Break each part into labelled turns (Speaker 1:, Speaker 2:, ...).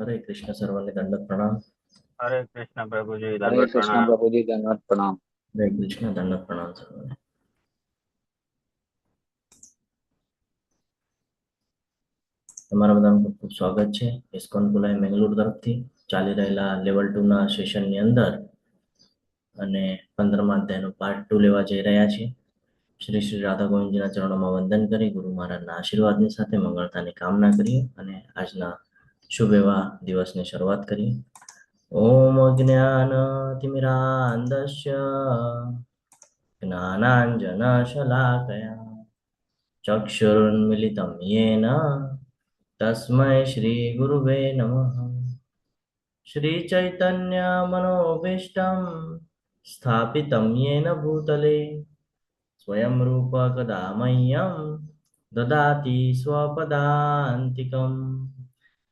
Speaker 1: हरे कृष्ण सर्वांनी दंडवत प्रणाम।
Speaker 2: हरे कृष्ण प्रभु जी
Speaker 3: हरे
Speaker 2: दंडवत
Speaker 3: कृष्ण
Speaker 2: प्रणाम।
Speaker 3: प्रभु जी दंडवत प्रणाम।
Speaker 1: हरे कृष्ण दंडवत प्रणाम सर्वांनी। તમારા બધાનું ખૂબ ખૂબ સ્વાગત છે ઇસ્કોન કુલાઈ મેંગલુરુ તરફથી ચાલી રહેલા લેવલ 2 ના સેશનની અંદર અને 15મા અધ્યાયનો પાર્ટ 2 લેવા જઈ રહ્યા છીએ। શ્રી શ્રી રાધા ગોવિંદજીના ચરણોમાં વંદન કરી ગુરુ મહારાજના આશીર્વાદની સાથે મંગળતાની કામના કરીએ અને આજના શુભ એવા દિવસની શરૂઆત કરીએ। ઓમ અજ્ઞાનતિમિરાન્ધસ્ય જ્ઞાનાંજનશલાકયા चक्षुरुन्मिलितं येन तस्मै श्रीगुरुवे नमः। श्रीचैतन्यमनोभीष्टं स्थापितं येन भूतले स्वयं रूप कदा मह्यं ददाति स्वपदान्तिकम्।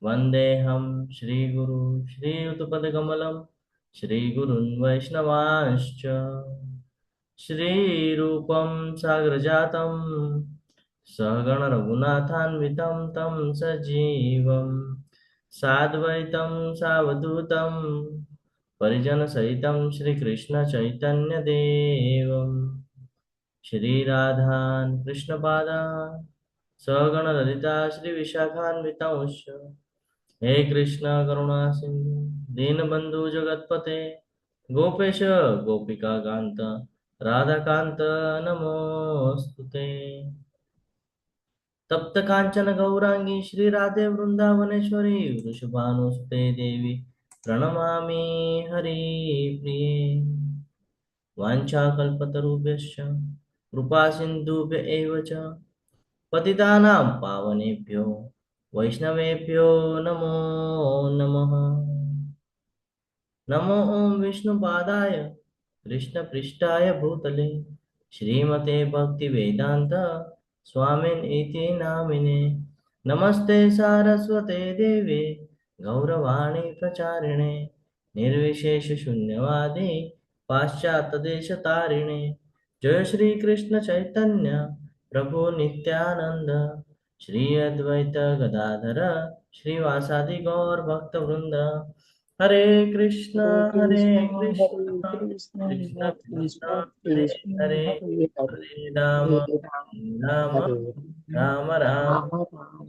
Speaker 1: वन्देऽहं श्रीगुरु श्रीयुतपदकमलं श्रीगुरुन् वैष्णवांश्च श्रीरूपं साग्रजातं सहगण रघुनाथान्वितं तं सजीवं साद्वैतं सावधूतं परिजनसहितं श्रीकृष्ण चैतन्यदेवं श्रीराधान् कृष्णपादान् सहगण ललिता श्रीविशाखान्वितांश्च हे कृष्ण करुणा सिंधु दीनबंधु जगतपते गोपेश गोपिका कांत राधाकांत नमोस्तुते। तप्त कांचन गौरांगी श्री राधे वृंदावनेश्वरी वृषभानुसुते देवी प्रणमामि हरिप्रिये। वाञ्छाकल्पतरुभ्यश्च कृपा सिन्धुभ्य एव च पतितानां पावनेभ्यो वैष्णवेभ्यो नमो नमः। नमो ओं विष्णुपादाय कृष्णपृष्ठाय भूतले श्रीमते भक्तिवेदान्त स्वामिन् इति नामिने नमस्ते सारस्वते देवे गौरवाणी प्रचारिणे निर्विशेषशून्यवादी पाश्चात्यदेशतारिणे जय श्री कृष्ण चैतन्य प्रभु नित्यानंद श्री अद्वैत गदाधर श्रीवासादि गौर भक्त वृंद। हरे कृष्ण हरे कृष्ण कृष्ण कृष्ण हरे हरे हरे राम राम
Speaker 3: हरे
Speaker 1: राम राम।
Speaker 3: राम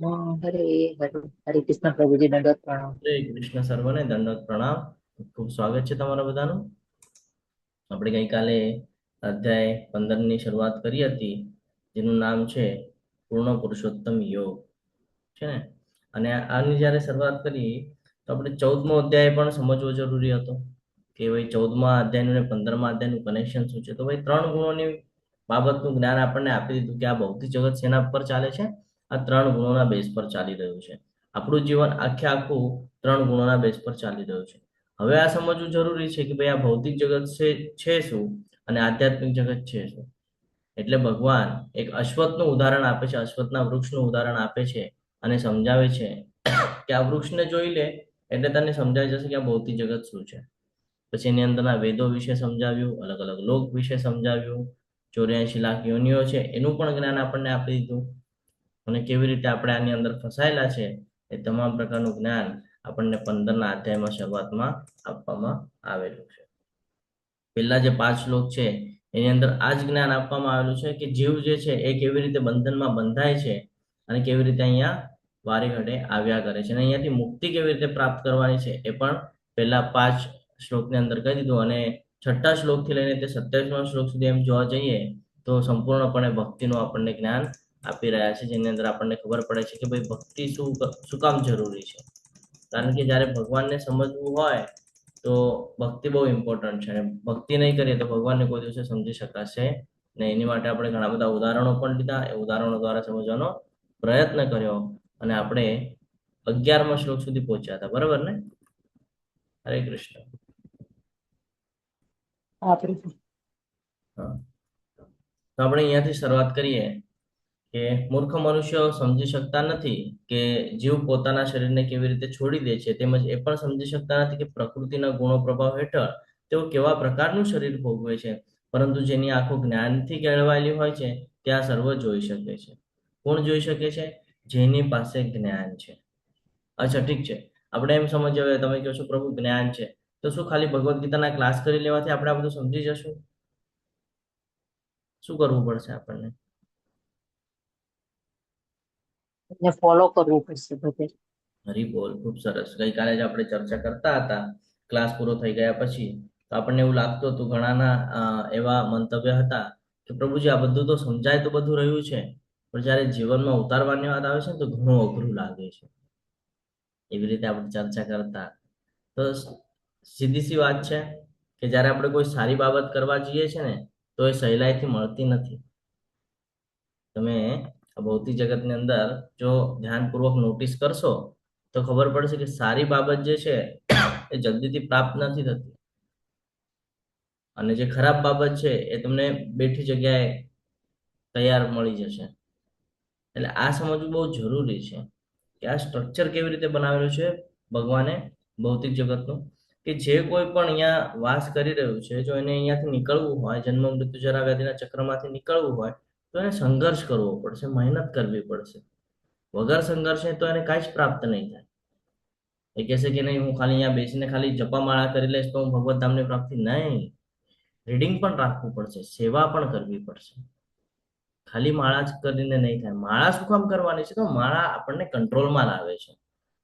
Speaker 3: राम हरे हरे। हरे कृष्ण प्रभु जी दंडवत प्रणाम।
Speaker 1: હરે કૃષ્ણ સર્વને દંડવત પ્રણામ। ખૂબ સ્વાગત છે તમારા બધાનું। આપણે ગઈકાલે અધ્યાય 15ની શરૂઆત કરી હતી જેનું નામ છે પૂર્ણ પુરુષોત્તમ યોગ છે ને। અને આની જ્યારે શરૂઆત કરી તો આપણે 14મો અધ્યાય પણ સમજવો જરૂરી હતો કે ભાઈ 14મા અધ્યાયનું ને 15મા અધ્યાયનું કનેક્શન શું છે। તો ભાઈ 3 ગુણોની બાબતનું જ્ઞાન આપણને આપી દીધું કે આ ભૌતિક જગત શેના પર ચાલે છે, આ 3 ગુણોના બેઝ પર ચાલી રહ્યું છે। આપણું જીવન આખે આખું 3 ગુણોના બેઝ પર ચાલી રહ્યું છે। હવે આ સમજવું જરૂરી છે કે ભાઈ આ ભૌતિક જગત છે શું અને આધ્યાત્મિક જગત છે શું। એટલે ભગવાન એક અશ્વત્થનું ઉદાહરણ આપે છે, અશ્વત્થના વૃક્ષનું ઉદાહરણ આપે છે અને સમજાવે છે કે આ વૃક્ષને જોઈ લે એટલે તને સમજાઈ જશે કે આ ભૌતિક જગત શું છે। પછી એની અંદરના વેદો વિશે સમજાવ્યું, અલગ અલગ લોક વિશે સમજાવ્યું, 84 લાખ યોનિઓ છે એનું પણ જ્ઞાન આપણને આપી દીધું અને કેવી રીતે આપણે આની અંદર ફસાયેલા છે એ તમામ પ્રકારનું જ્ઞાન આપણને 15ના અધ્યાયમાં શરૂઆતમાં આપવામાં આવેલું છે। પહેલા જે 5 શ્લોક છે એની અંદર આ જ જ્ઞાન આપવામાં આવેલું છે કે જીવ જે છે એ કેવી રીતે બંધનમાં બંધાય છે અને કેવી રીતે અહીંયા વારે ઘડે આવ્યા કરે છે અને અહીંયાથી મુક્તિ કેવી રીતે પ્રાપ્ત કરવાની છે એ પણ પહેલા 5 શ્લોકની અંદર કહી દીધું। અને 6થા શ્લોકથી લઈને તે 27મા શ્લોક સુધી એમ જોવા જઈએ તો સંપૂર્ણપણે ભક્તિનું આપણને જ્ઞાન આપી રહ્યા છે, જેની અંદર આપણને ખબર પડે છે કે ભાઈ ભક્તિ શું કામ જરૂરી છે। કારણ કે જ્યારે ભગવાનને સમજવું હોય તો ભક્તિ બહુ ઇમ્પોર્ટન્ટ છે અને ભક્તિ નહીં કરીએ તો ભગવાનને કોઈ દિવસે સમજી શકાશે ને। એની માટે આપણે ઘણા બધા ઉદાહરણો પણ લીધા, એ ઉદાહરણો દ્વારા સમજવાનો પ્રયત્ન કર્યો અને આપણે 11મા શ્લોક સુધી પહોંચ્યા હતા, બરાબર ને? હરે કૃષ્ણ। હા, તો આપણે અહીંયાથી શરૂઆત કરીએ કે મૂર્ખ મનુષ્યો સમજી શકતા નથી કે જીવ પોતાના શરીરને કેવી રીતે છોડી દે છે, તેમજ એ પણ સમજી શકતા નથી કે પ્રકૃતિના ગુણો પ્રભાવ હેઠળ તેઓ કેવા પ્રકારનું શરીર ભોગવે છે। પરંતુ જેની આંખો જ્ઞાનથી કેળવાયેલી હોય છે તે આ સર્વ જોઈ શકે છે। કોણ જોઈ શકે છે? જેની પાસે જ્ઞાન છે। અચ્છા, ઠીક છે। આપણે એમ સમજીએ, હવે તમે કહો છો પ્રભુ જ્ઞાન છે, તો શું ખાલી ભગવદ્ ગીતાના ક્લાસ કરી લેવાથી આપણે આ બધું સમજી જશું? શું કરવું પડશે આપણને?
Speaker 3: એને ફોલો કરવું પડશે બધે.
Speaker 1: હરી બોલ, ખૂબ સરસ. ગઈકાલે જ આપણે ચર્ચા કરતા હતા ક્લાસ પૂરો થઈ ગયા પછી, તો આપણને એવું લાગતું હતું, ઘણાના એવા મંતવ્ય હતા કે પ્રભુજી આ બધું તો સમજાય તો બધું રહ્યું છે, પણ જ્યારે જીવનમાં ઉતારવાની વાત આવે છે ને તો ઘણું અઘરું લાગે છે. એવી રીતે આપણે ચર્ચા કરતા. તો સીધી સી વાત છે કે જ્યારે આપણે કોઈ સારી બાબત કરવા જઈએ છે ને, તો એ સહેલાઈથી મળતી નથી. તમે આ ભૌતિક જગતની અંદર જો ધ્યાનપૂર્વક નોટિસ કરશો તો ખબર પડશે કે સારી બાબત જે છે એ જલ્દીથી પ્રાપ્ત નથી થતી, અને જે ખરાબ બાબત છે એ તમને બેઠી જગ્યાએ તૈયાર મળી જશે. એટલે આ સમજવું બહુ જરૂરી છે કે આ સ્ટ્રક્ચર કેવી રીતે બનાવેલું છે ભગવાને ભૌતિક જગતનું, કે જે કોઈ પણ અહીંયા વાસ કરી રહ્યું છે, જો એને અહીંયાથી નીકળવું હોય, જન્મ મૃત્યુ જરા વ્યાધિના ચક્રમાંથી નીકળવું હોય, તો એને સંઘર્ષ કરવો પડશે, મહેનત કરવી પડશે. વગર સંઘર્ષે તો એને કાંઈ જ પ્રાપ્ત નહીં થાય. એ કહેશે કે નહીં, હું ખાલી અહીંયા બેસીને ખાલી જપામાળા કરી લઈશ તો હું ભગવત ધામની પ્રાપ્તિ, નહીં. રીડિંગ પણ રાખવું પડશે, સેવા પણ કરવી પડશે. ખાલી માળા જ કરીને નહીં થાય. માળા શું કામ કરવાની છે? તો માળા આપણને કંટ્રોલમાં લાવે છે.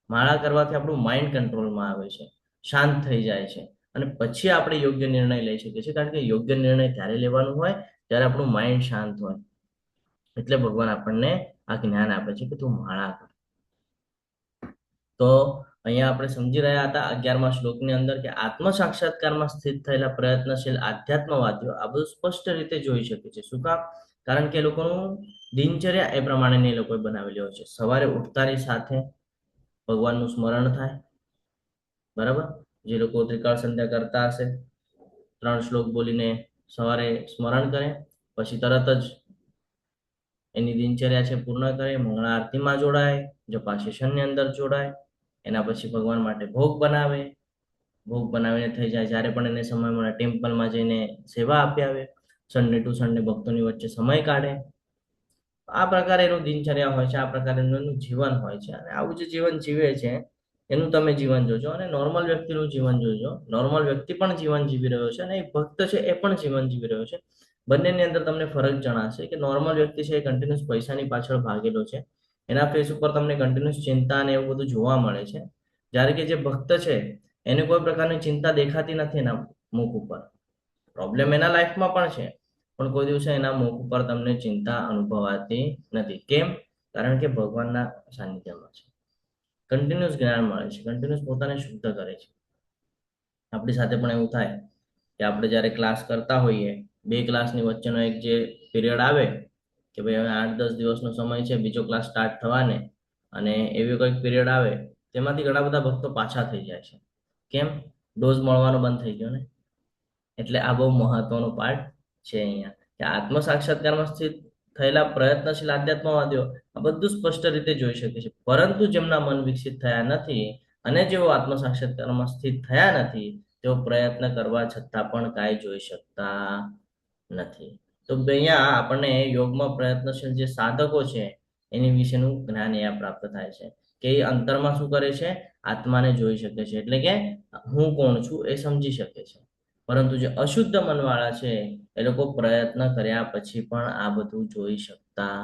Speaker 1: માળા કરવાથી આપણું માઇન્ડ કંટ્રોલમાં આવે છે, શાંત થઈ જાય છે, અને પછી આપણે યોગ્ય નિર્ણય લઈ શકીએ છીએ. કારણ કે યોગ્ય નિર્ણય ત્યારે લેવાનું હોય ત્યારે આપણું માઇન્ડ શાંત હોય. એટલે ભગવાન આપણને આ જ્ઞાન આપે છે કે તું માળા કર. તો અહીંયા આપણે સમજી રહ્યા હતા 11મા શ્લોકની અંદર કે આત્મ સાક્ષાત્કારમાં સ્થિત થયેલા પ્રયત્નશીલ આધ્યાત્મવાદીઓ આ બધું સ્પષ્ટ રીતે જોઈ શકે છે. શું કામ? કારણ કે એ લોકોનું દિનચર્યા એ પ્રમાણેની એ લોકોએ બનાવેલી હોય છે. સવારે ઉઠતાની સાથે ભગવાનનું સ્મરણ થાય, બરાબર? જે લોકો ત્રિકાળ સંધ્યા કરતા હશે, 3 શ્લોક બોલીને સવારે સ્મરણ કરે, પછી તરત જ એની દિનચર્યા છે પૂર્ણ કરે, મંગળા આરતીમાં જોડાય, જપા સેશનની અંદર જોડાય, એના પછી ભગવાન માટે ભોગ બનાવે, ભોગ બનાવીને થઈ જાય, જ્યારે પણ એને સમય મળે ટેમ્પલમાં જઈને સેવા આપી આવે, સન્ડે ટુ સન્ડે ભક્તોની વચ્ચે સમય કાઢે. આ પ્રકારે એનું દિનચર્યા હોય છે, આ પ્રકારે એનું જીવન હોય છે. અને આવું જે જીવન જીવે છે એનું તમે જીવન જોજો, અને નોર્મલ વ્યક્તિનું જીવન જોજો. નોર્મલ વ્યક્તિ પણ જીવન જીવી રહ્યો છે, અને એક ભક્ત છે એ પણ જીવન જીવી રહ્યો છે. બંનેની અંદર તમને ફરક જણાશે કે નોર્મલ વ્યક્તિ છે એ કન્ટિન્યુઅસ પૈસાની પાછળ ભાગેલો છે, એના ફેસ ઉપર તમને કન્ટિન્યુઅસ ચિંતા અને એવું બધું જોવા મળે છે. જ્યારે કે જે ભક્ત છે એને કોઈ પ્રકારની ચિંતા દેખાતી નથી એના મુખ ઉપર. પ્રોબ્લેમ એના લાઈફમાં પણ છે, પણ કોઈ દિવસે એના મુખ ઉપર તમને ચિંતા અનુભવાતી નથી. કેમ? કારણ કે ભગવાનના સાનિધ્યમાં છે, કન્ટિન્યુઅસ જ્ઞાન મળે છે, કન્ટિન્યુઅસ પોતાને શુદ્ધ કરે છે. આપણી સાથે પણ એવું થાય કે આપણે જ્યારે ક્લાસ કરતા હોઈએ, 2 ક્લાસની વચ્ચેનો એક જે પીરિયડ આવે કે ભાઈ હવે 8-10 દિવસનો સમય છે બીજો ક્લાસ સ્ટાર્ટ થવાને, અને એવી કોઈક પીરિયડ આવે તેમાંથી ઘણા બધા ભક્તો પાછા થઈ જાય છે. કેમ? ડોઝ મળવાનો બંધ થઈ ગયો ને. એટલે આ બહુ મહત્વનો પાર્ટ છે અહીંયા, કે આત્મ સાક્ષાત્કારમાં સ્થિત થયેલા પ્રયત્નશીલ આધ્યાત્મવાદીઓ આ બધું સ્પષ્ટ રીતે જોઈ શકે છે. પરંતુ જેમના મન વિકસિત થયા નથી અને જેઓ આત્મ સાક્ષાત્કારમાં સ્થિત થયા નથી, તેઓ પ્રયત્ન કરવા છતાં પણ કાંઈ જોઈ શકતા નથી. તો અહીંયા આપણને યોગમાં પ્રયત્નશીલ જે સાધકો છે એની વિશેનું જ્ઞાન અહીંયા પ્રાપ્ત થાય છે કે એ અંતરમાં શું કરે છે? આત્માને જોઈ શકે છે, એટલે કે હું કોણ છું એ સમજી શકે છે. પરંતુ જે અશુદ્ધ મનવાળા છે એ લોકો પ્રયત્ન કર્યા પછી પણ આ બધું જોઈ શકતા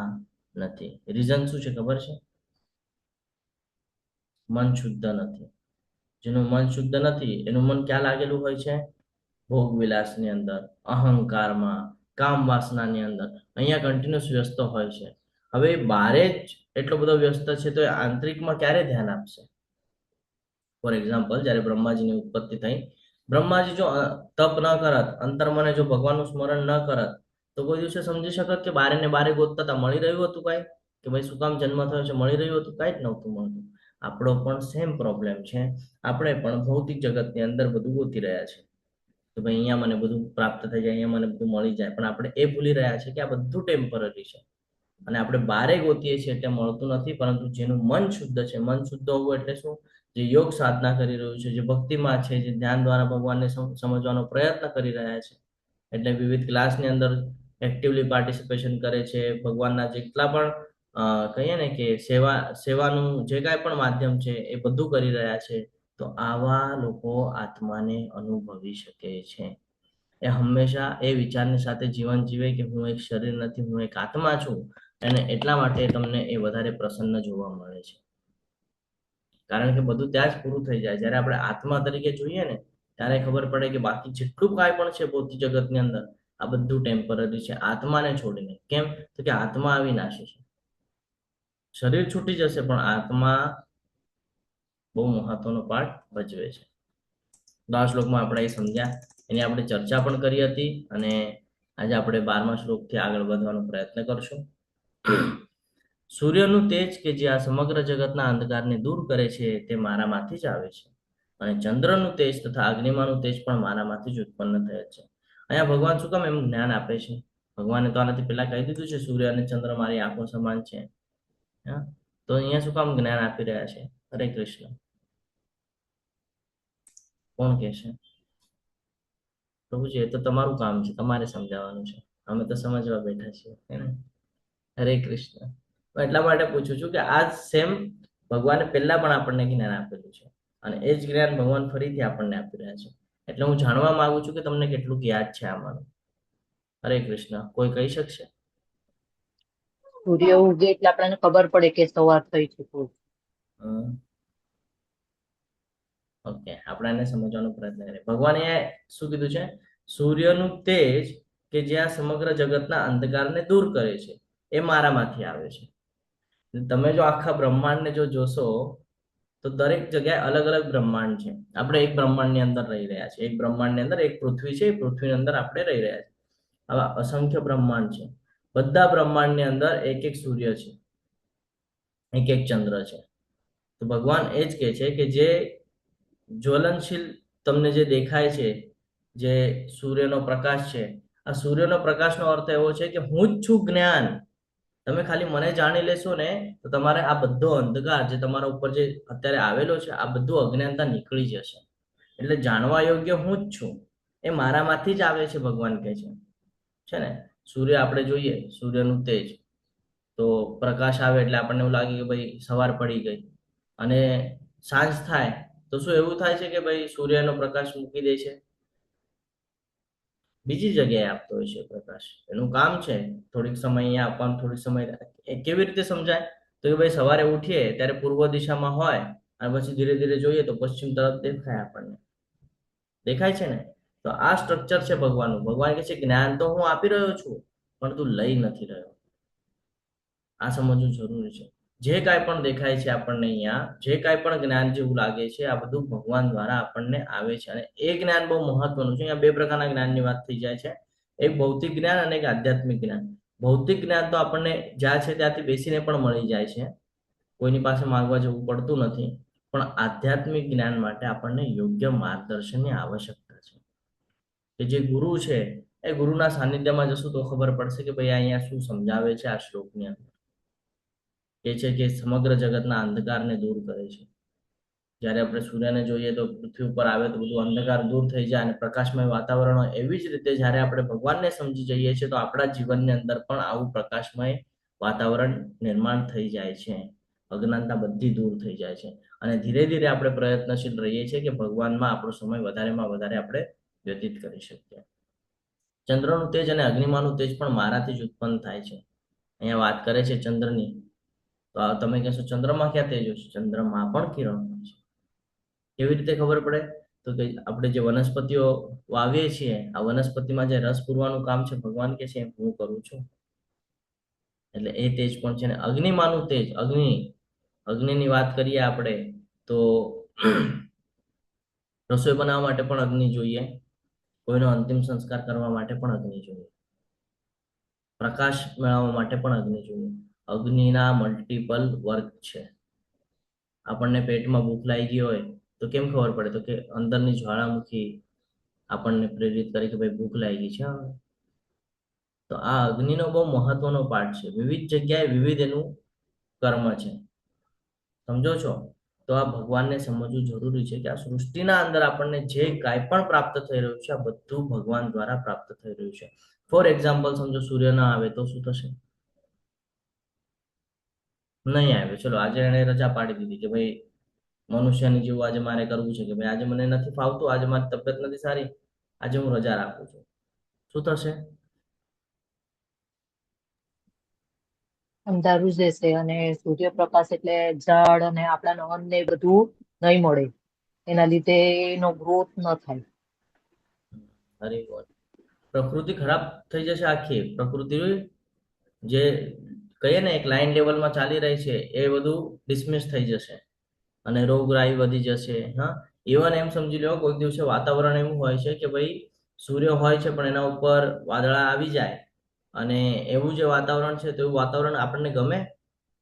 Speaker 1: નથી. રીઝન શું છે ખબર છે? મન શુદ્ધ નથી. જેનું મન શુદ્ધ નથી એનું મન ક્યાં લાગેલું હોય છે? ભોગ વિલાસની અંદર, અહંકારમાં, કામ વાસનાની અંદર. અહીંયા કન્ટિન્યુઅસ વ્યસ્ત હોય છે. હવે બારે જ એટલો બધો વ્યસ્ત છે તો એ આંતરિકમાં ક્યારે ધ્યાન આપશે? ફોર એક્ઝામ્પલ, જ્યારે બ્રહ્માજીની ઉત્પત્તિ થઈ, બ્રહ્માજી જો તપ ન કરત, અંતર્મને જો ભગવાનનું સ્મરણ ન કરત, તો કોઈ દિવસે સમજી શકત કે બારે ને બારે ગોતતા હતા, મળી રહ્યું હતું કાંઈ? કે ભાઈ શું કામ જન્મ થયો છે, મળી રહ્યું હતું? કાંઈ જ નહોતું મળતું. આપણો પણ સેમ પ્રોબ્લેમ છે. આપણે પણ ભૌતિક જગતની અંદર બધું ગોતી રહ્યા છે કે ભાઈ અહીંયા મને બધું પ્રાપ્ત થઈ જાય, અહીંયા મને બધું મળી જાય, પણ આપણે એ ભૂલી રહ્યા છે કે આ બધું ટેમ્પરરી છે. અને આપણે બારે ગોતીએ છીએ એટલે મળતું નથી. પરંતુ જેનું મન શુદ્ધ છે, મન શુદ્ધ હોવું એટલે શું? જે યોગ સાધના કરી રહ્યું છે, જે ભક્તિમાં છે, જે ધ્યાન દ્વારા ભગવાનને સમજવાનો પ્રયત્ન કરી રહ્યા છે, એટલે વિવિધ ક્લાસની અંદર એક્ટિવલી પાર્ટિસિપેશન કરે છે, ભગવાનના જેટલા પણ કહીએ ને કે સેવાનું જે કાંઈ પણ માધ્યમ છે એ બધું કરી રહ્યા છે, તો આવા લોકો આત્માને અનુભવી શકે છે. એ હંમેશા એ વિચારની સાથે જીવન જીવે કે હું એક શરીર નથી, હું એક આત્મા છું, અને એટલા માટે તમને એ વધારે પ્રસન્ન જોવા મળે છે. કારણ કે બધું ત્યાં જ પૂરું થઈ જાય. જ્યારે આપણે આત્મા તરીકે જોઈએ ને, ત્યારે ખબર પડે કે બાકી જેટલું કાંઈ પણ છે ભૌતિક જગતની અંદર, આ બધું ટેમ્પરરી છે આત્માને છોડીને. કેમ? તો કે આત્મા અવિનાશી છે. શરીર છૂટી જશે પણ આત્મા બહુ મહત્વનો પાર્ટ ભજવે છે. તો આ શ્લોકમાં આપણે એ સમજ્યા, એની આપણે ચર્ચા પણ કરી હતી, અને આજે આપણે 12મા શ્લોકથી આગળ વધવાનો પ્રયત્ન કરશું. સૂર્યનું તેજ કે જે આ સમગ્ર જગતના અંધકારને દૂર કરે છે તે મારામાંથી જ આવે છે, અને ચંદ્રનું તેજ તથા અગ્નિમાનું તેજ પણ મારામાંથી જ ઉત્પન્ન થયેલ છે. અહીંયા ભગવાન શું કામ એમ જ્ઞાન આપે છે? ભગવાને તો આનાથી પહેલા કહી દીધું છે સૂર્ય અને ચંદ્ર મારી આંખો સમાન છે. હા, તો અહીંયા શું કામ જ્ઞાન આપી રહ્યા છે? હરે કૃષ્ણ. કોણ કહે છે? પ્રભુજી, એ તો તમારું કામ છે, તમારે સમજાવવાનું છે, અમે તો સમજવા બેઠા છીએ. હરે કૃષ્ણ. એટલા માટે પૂછું છું કે આ સેમ ભગવાને પહેલા પણ આપણને જ્ઞાન આપેલું છે, અને એ જ જ્ઞાન ભગવાન ફરીથી આપણને આપી રહ્યા છે. એટલે હું જાણવા માંગુ છું કે તમને કેટલું યાદ છે આમાંનું. હરે કૃષ્ણ. કોઈ કહી શકશે?
Speaker 3: સૂર્ય ઉગે એટલે આપણને ખબર પડે કે સવાર થઈ ચૂક્યું.
Speaker 1: ઓકે, આપણે એને સમજવાનો પ્રયત્ન કરીએ. ભગવાને શું કીધું છે? સૂર્યનું તેજ કે જે આ સમગ્ર જગતના અંધકારને દૂર કરે છે એ મારામાંથી આવે છે. તમે જો આખા બ્રહ્માંડને જો જોશો તો દરેક જગ્યાએ અલગ અલગ બ્રહ્માંડ છે. આપણે એક બ્રહ્માંડની અંદર રહી રહ્યા છીએ. એક બ્રહ્માંડની અંદર એક પૃથ્વી છે, એ પૃથ્વીની અંદર આપણે રહી રહ્યા છીએ. આવા અસંખ્ય બ્રહ્માંડ છે. બધા બ્રહ્માંડની અંદર એક એક સૂર્ય છે, એક એક ચંદ્ર છે. તો ભગવાન એ જ કહે છે કે જે જ્વલનશીલ તમને જે દેખાય છે, જે સૂર્યનો પ્રકાશ છે, આ સૂર્યનો પ્રકાશનો અર્થ એવો છે કે હું જ છું જ્ઞાન. તમે ખાલી મને જાણી લેશો ને તો તમારે આ બધો અંધકાર જે તમારા ઉપર જે અત્યારે આવેલો છે, આ બધું અજ્ઞાનતા નીકળી જશે. એટલે જાણવા યોગ્ય હું જ છું, એ મારામાંથી જ આવે છે. ભગવાન કહે છે ને, સૂર્ય આપણે જોઈએ, સૂર્યનું તેજ, તો પ્રકાશ આવે એટલે આપણને એવું લાગે કે ભાઈ સવાર પડી ગઈ, અને સાંજ થાય તો શું એવું થાય છે કે ભાઈ સૂર્યનો પ્રકાશ મૂકી દે છે? બીજી જગ્યાએ આપતો હોય છે પ્રકાશ. એનું કામ છે થોડીક સમય અહીંયા આપવાનું, થોડીક સમય. એ કેવી રીતે સમજાય? તો કે ભાઈ સવારે ઉઠીએ ત્યારે પૂર્વ દિશામાં હોય, અને પછી ધીરે ધીરે જોઈએ તો પશ્ચિમ તરફ દેખાય આપણને. દેખાય છે ને? તો આ સ્ટ્રક્ચર છે ભગવાનનું. ભગવાન કહે છે જ્ઞાન તો હું આપી રહ્યો છું, પણ તું લઈ નથી રહ્યો. આ સમજવું જરૂરી છે. જે કાંઈ પણ દેખાય છે આપણને અહીંયા, જે કાંઈ પણ જ્ઞાન જેવું લાગે છે, આ બધું ભગવાન દ્વારા આપણને આવે છે. અને એ જ્ઞાન બહુ મહત્વનું છે. અહીંયા બે પ્રકારના જ્ઞાનની વાત થઈ જાય છે, એક ભૌતિક જ્ઞાન અને એક આધ્યાત્મિક જ્ઞાન. ભૌતિક જ્ઞાન તો આપણને જ્યાં છે ત્યાંથી બેસીને પણ મળી જાય છે, કોઈની પાસે માંગવા જવું પડતું નથી. પણ આધ્યાત્મિક જ્ઞાન માટે આપણને યોગ્ય માર્ગદર્શનની આવશ્યકતા છે. કે જે ગુરુ છે એ ગુરુના સાનિધ્યમાં જશું તો ખબર પડશે કે ભાઈ અહીંયા શું સમજાવે છે આ શ્લોકની અંદર. એ છે કે સમગ્ર જગતના અંધકારને દૂર કરે છે. જ્યારે આપણે સૂર્યને જોઈએ તો પૃથ્વી ઉપર આવે તો બધું અંધકાર દૂર થઈ જાય અને પ્રકાશમય વાતાવરણ હોય. એવી જ રીતે જ્યારે આપણે ભગવાનને સમજી જઈએ છીએ તો આપણા જીવનની અંદર પણ આવું પ્રકાશમય વાતાવરણ નિર્માણ થઈ જાય છે. અજ્ઞાનતા બધી દૂર થઈ જાય છે, અને ધીરે ધીરે આપણે પ્રયત્નશીલ રહીએ છીએ કે ભગવાનમાં આપણો સમય વધારેમાં વધારે આપણે વ્યતીત કરી શકીએ. ચંદ્રનું તેજ અને અગ્નિમાનું તેજ પણ મારાથી જ ઉત્પન્ન થાય છે. અહીંયા વાત કરે છે ચંદ્રની, તો તમે કહેશો ચંદ્રમાં ક્યાં તેજ હોય છે? ચંદ્રમાં પણ કિરણ હોય છે. કેવી રીતે ખબર પડે? તો કે આપણે જે વનસ્પતિઓ વાવીએ છીએ, આ વનસ્પતિમાં જે રસ પૂરવાનું કામ છે ભગવાન કે છે હું કરું છું. એટલે એ તેજ પણ છે. ને અગ્નિમાનું તેજ, અગ્નિની વાત કરીએ આપણે તો રસોઈ બનાવવા માટે પણ અગ્નિ જોઈએ, કોઈનો અંતિમ સંસ્કાર કરવા માટે પણ અગ્નિ જોઈએ, પ્રકાશ મેળવવા માટે પણ અગ્નિ જોઈએ. અગ્નિના મલ્ટિપલ વર્ક છે. આપણને પેટમાં ભૂખ લાગી ગઈ હોય તો કેમ ખબર પડે? તો કે અંદરની જ્વાળામુખી આપણને પ્રેરિત કરે કે ભાઈ ભૂખ લાગી છે. તો આ અગ્નિનો બહુ મહત્વનો પાર્ટ છે. વિવિધ જગ્યાએ વિવિધ એનું કર્મ છે. સમજો છો? તો આ ભગવાનને સમજવું જરૂરી છે કે આ સૃષ્ટિના અંદર આપણને જે કાંઈ પણ પ્રાપ્ત થઈ રહ્યું છે, આ બધું ભગવાન દ્વારા પ્રાપ્ત થઈ રહ્યું છે. ફોર એક્ઝામ્પલ સમજો સૂર્ય ના આવે તો શું થશે? નહીં આવ્યો, ચલો આજે એને રજા પાડી દીધી કે ભાઈ મનુષ્યની જેવું આજે મારે કરવું છે, કે ભાઈ આજે મને નથી ફાવતું, આજે મારી તબિયત નથી સારી, આજે હું રજા રાખું છું. શું થશે?
Speaker 3: અંધારું જ રહેશે અને સૂર્યપ્રકાશ એટલે ઝાડ અને આપણા અન્ન ને બધું નહીં મળે. એના લીધે એનો ગ્રોથ ન થાય.
Speaker 1: અરે God. પ્રકૃતિ ખરાબ થઈ જશે, આખી પ્રકૃતિ જે કહીએ ને એક લાઈન લેવલમાં ચાલી રહી છે એ બધું ડિસમિસ થઈ જશે અને રોગરાઈ વધી જશે. હા, ઇવન એમ સમજી લો કોઈક દિવસે વાતાવરણ એવું હોય છે કે ભાઈ સૂર્ય હોય છે પણ એના ઉપર વાદળા આવી જાય અને એવું જે વાતાવરણ છે તો એવું વાતાવરણ આપણને ગમે?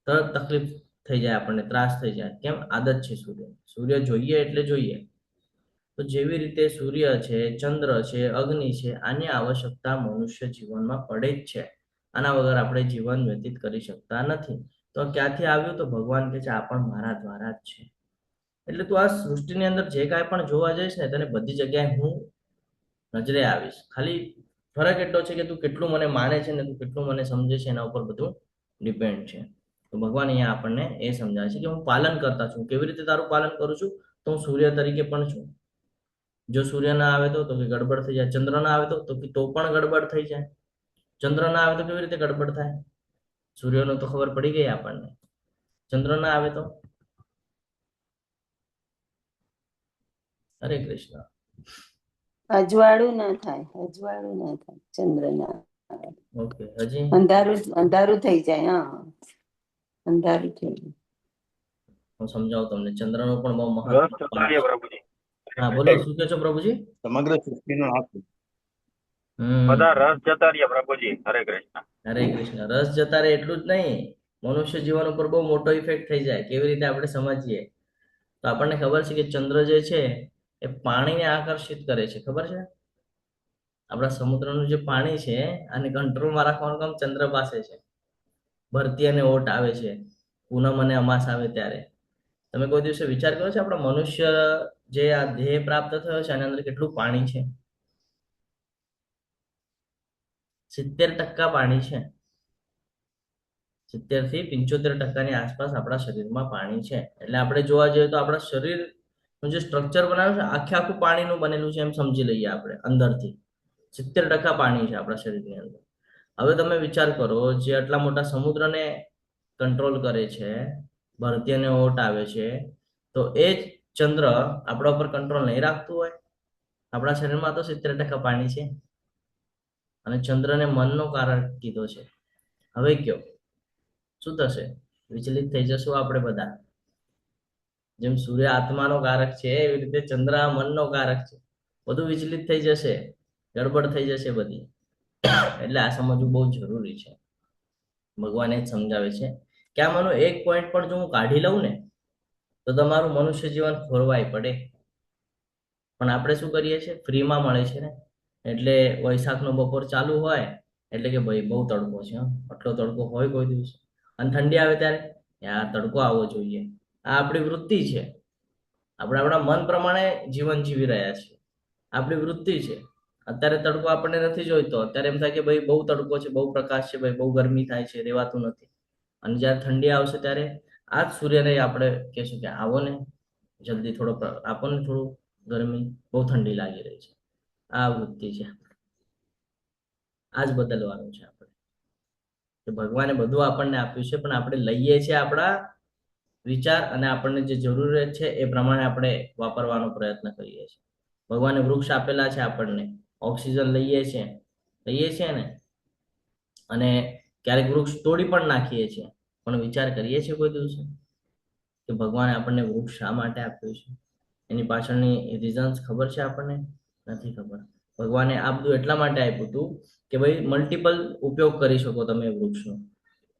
Speaker 1: તરત તકલીફ થઈ જાય, આપણને ત્રાસ થઈ જાય. કેમ? આદત છે સૂર્ય, સૂર્ય જોઈએ એટલે જોઈએ. તો જેવી રીતે સૂર્ય છે, ચંદ્ર છે, અગ્નિ છે, આની આવશ્યકતા મનુષ્ય જીવનમાં પડે જ છે. આના વગર આપણે જીવન વ્યતીત કરી શકતા નથી. તો ક્યાંથી આવ્યું? તો ભગવાન કહે છે આ પણ મારા દ્વારા જ છે. એટલે તું આ સૃષ્ટિની અંદર જે કાંઈ પણ જોવા જઈશ ને તને બધી જગ્યાએ હું નજરે આવીશ. ખાલી ફરક એટલો છે કે તું કેટલું મને માને છે ને તું કેટલું મને સમજે છે, એના ઉપર બધું ડિપેન્ડ છે. તો ભગવાન અહીંયા આપણને એ સમજાવે છે કે હું પાલન કરતા છું. કેવી રીતે તારું પાલન કરું છું? તો હું સૂર્ય તરીકે પણ છું. જો સૂર્ય ના આવે તો કે ગડબડ થઈ જાય. ચંદ્ર ના આવે તો પણ ગડબડ થઈ જાય. ચંદ્ર ના આવે તો કેવી રીતે ગડબડ થાય? સૂર્યનો તો ખબર પડી ગઈ આપણને. ચંદ્ર ના આવે તો? હરે કૃષ્ણ.
Speaker 4: અજવાળું ના થાય, અજવાળું ના થાય, ચંદ્ર ના આવે.
Speaker 1: ઓકે, હજી
Speaker 4: અંધારું અંધારું થઈ જાય. હા, અંધારું થઈ જાય.
Speaker 1: હું સમજાવું તમને. ચંદ્રનું પણ બહુ
Speaker 2: રસ
Speaker 1: મહત્વનો પાઠ
Speaker 2: ચતારીએ
Speaker 1: છે.
Speaker 2: પ્રભુજી.
Speaker 1: હા બોલો, શું કહો છો પ્રભુજી?
Speaker 5: સમગ્ર સૃષ્ટિનો નાથ.
Speaker 1: હમ.
Speaker 2: બધા રસ જતારીએ પ્રભુજી. હરે કૃષ્ણ.
Speaker 1: હરે કૃષ્ણ. રસ જતા રહે એટલું જ નહીં, મનુષ્ય જીવન ઉપર બહુ મોટો ઇફેક્ટ થઈ જાય. કેવી રીતે આપણે સમજીએ તો આપણને ખબર છે કે ચંદ્ર જે છે એ પાણીને આકર્ષિત કરે છે. ખબર છે? આપણા સમુદ્રનું જે પાણી છે આને કંટ્રોલમાં રાખવાનું કામ ચંદ્ર પાસે છે. ભરતી અને ઓટ આવે છે, પૂનમ અને અમાસ આવે ત્યારે. તમે કોઈ દિવસે વિચાર કર્યો છે આપણા મનુષ્ય જે આ દેહ પ્રાપ્ત થયો છે આની અંદર કેટલું પાણી છે? 70% પાણી છે. 70 થી 75% આસપાસ આપણા શરીરમાં પાણી છે. એટલે આપણે જોવા જઈએ તો આપણા શરીરનું જે સ્ટ્રક્ચર બનાવ્યું છે આખે આખું પાણીનું બનેલું છે એમ સમજી લઈએ આપણે. અંદરથી 70% પાણી છે આપણા શરીરની અંદર. હવે તમે વિચાર કરો, જે આટલા મોટા સમુદ્રને કંટ્રોલ કરે છે, ભરતી અને ઓટ આવે છે, તો એ જ ચંદ્ર આપણા ઉપર કંટ્રોલ નહીં રાખતું હોય? આપણા શરીરમાં તો 70% પાણી છે અને ચંદ્રને મનનો કારક કીધો છે. હવે કયો શું થશે? વિચલિત થઈ જશું આપણે બધા. જેમ સૂર્ય આત્માનો કારક છે એવી રીતે ચંદ્ર મનનો કારક છે. બધું વિચલિત થઈ જશે, ગડબડ થઈ જશે બધી. એટલે આ સમજવું બહુ જરૂરી છે. ભગવાન એ જ સમજાવે છે કે આમાંનો એક પોઈન્ટ પણ જો હું કાઢી લઉં ને તો તમારું મનુષ્ય જીવન ખોરવાય પડે. પણ આપણે શું કરીએ છીએ? ફ્રીમાં મળે છે ને. એટલે વૈશાખનો બપોર ચાલુ હોય એટલે કે ભાઈ બહુ તડકો છે, આટલો તડકો હોય કોઈ દિવસ? અને ઠંડી આવે ત્યારે યાર તડકો આવવો જોઈએ. આ આપણી વૃત્તિ છે. આપણે આપણા મન પ્રમાણે જીવન જીવી રહ્યા છીએ. આપણી વૃત્તિ છે. અત્યારે તડકો આપણને નથી જોઈતો, અત્યારે એમ થાય કે ભાઈ બહુ તડકો છે, બહુ પ્રકાશ છે, ભાઈ બહુ ગરમી થાય છે, રેવાતું નથી. અને જ્યારે ઠંડી આવશે ત્યારે આ જ સૂર્યને આપણે કહેશું કે આવો ને જલ્દી, થોડો આપો ને, થોડું ગરમી, બહુ ઠંડી લાગી રહી છે. આ વૃત્તિ છે. આ જ બદલવાનું છે આપણે. કે ભગવાને બધું આપણને આપ્યું છે પણ આપણે લઈએ છીએ આપણા વિચાર અને આપણને જે જરૂરિયાત છે એ પ્રમાણે આપણે વાપરવાનો પ્રયત્ન કરીએ છીએ. ભગવાને વૃક્ષ આપેલા છે આપણને, ઓક્સિજન લઈએ છીએ ને. અને ક્યારેક વૃક્ષ તોડી પણ નાખીએ છીએ, પણ વિચાર કરીએ છીએ કોઈ દિવસે કે ભગવાને આપણને વૃક્ષ શા માટે આપ્યું છે? એની પાછળની રીઝન્સ ખબર છે આપણને? નથી ખબર. ભગવાને આ બધું એટલા માટે આપ્યું હતું કે ભાઈ મલ્ટિપલ ઉપયોગ કરી શકો તમે વૃક્ષનો.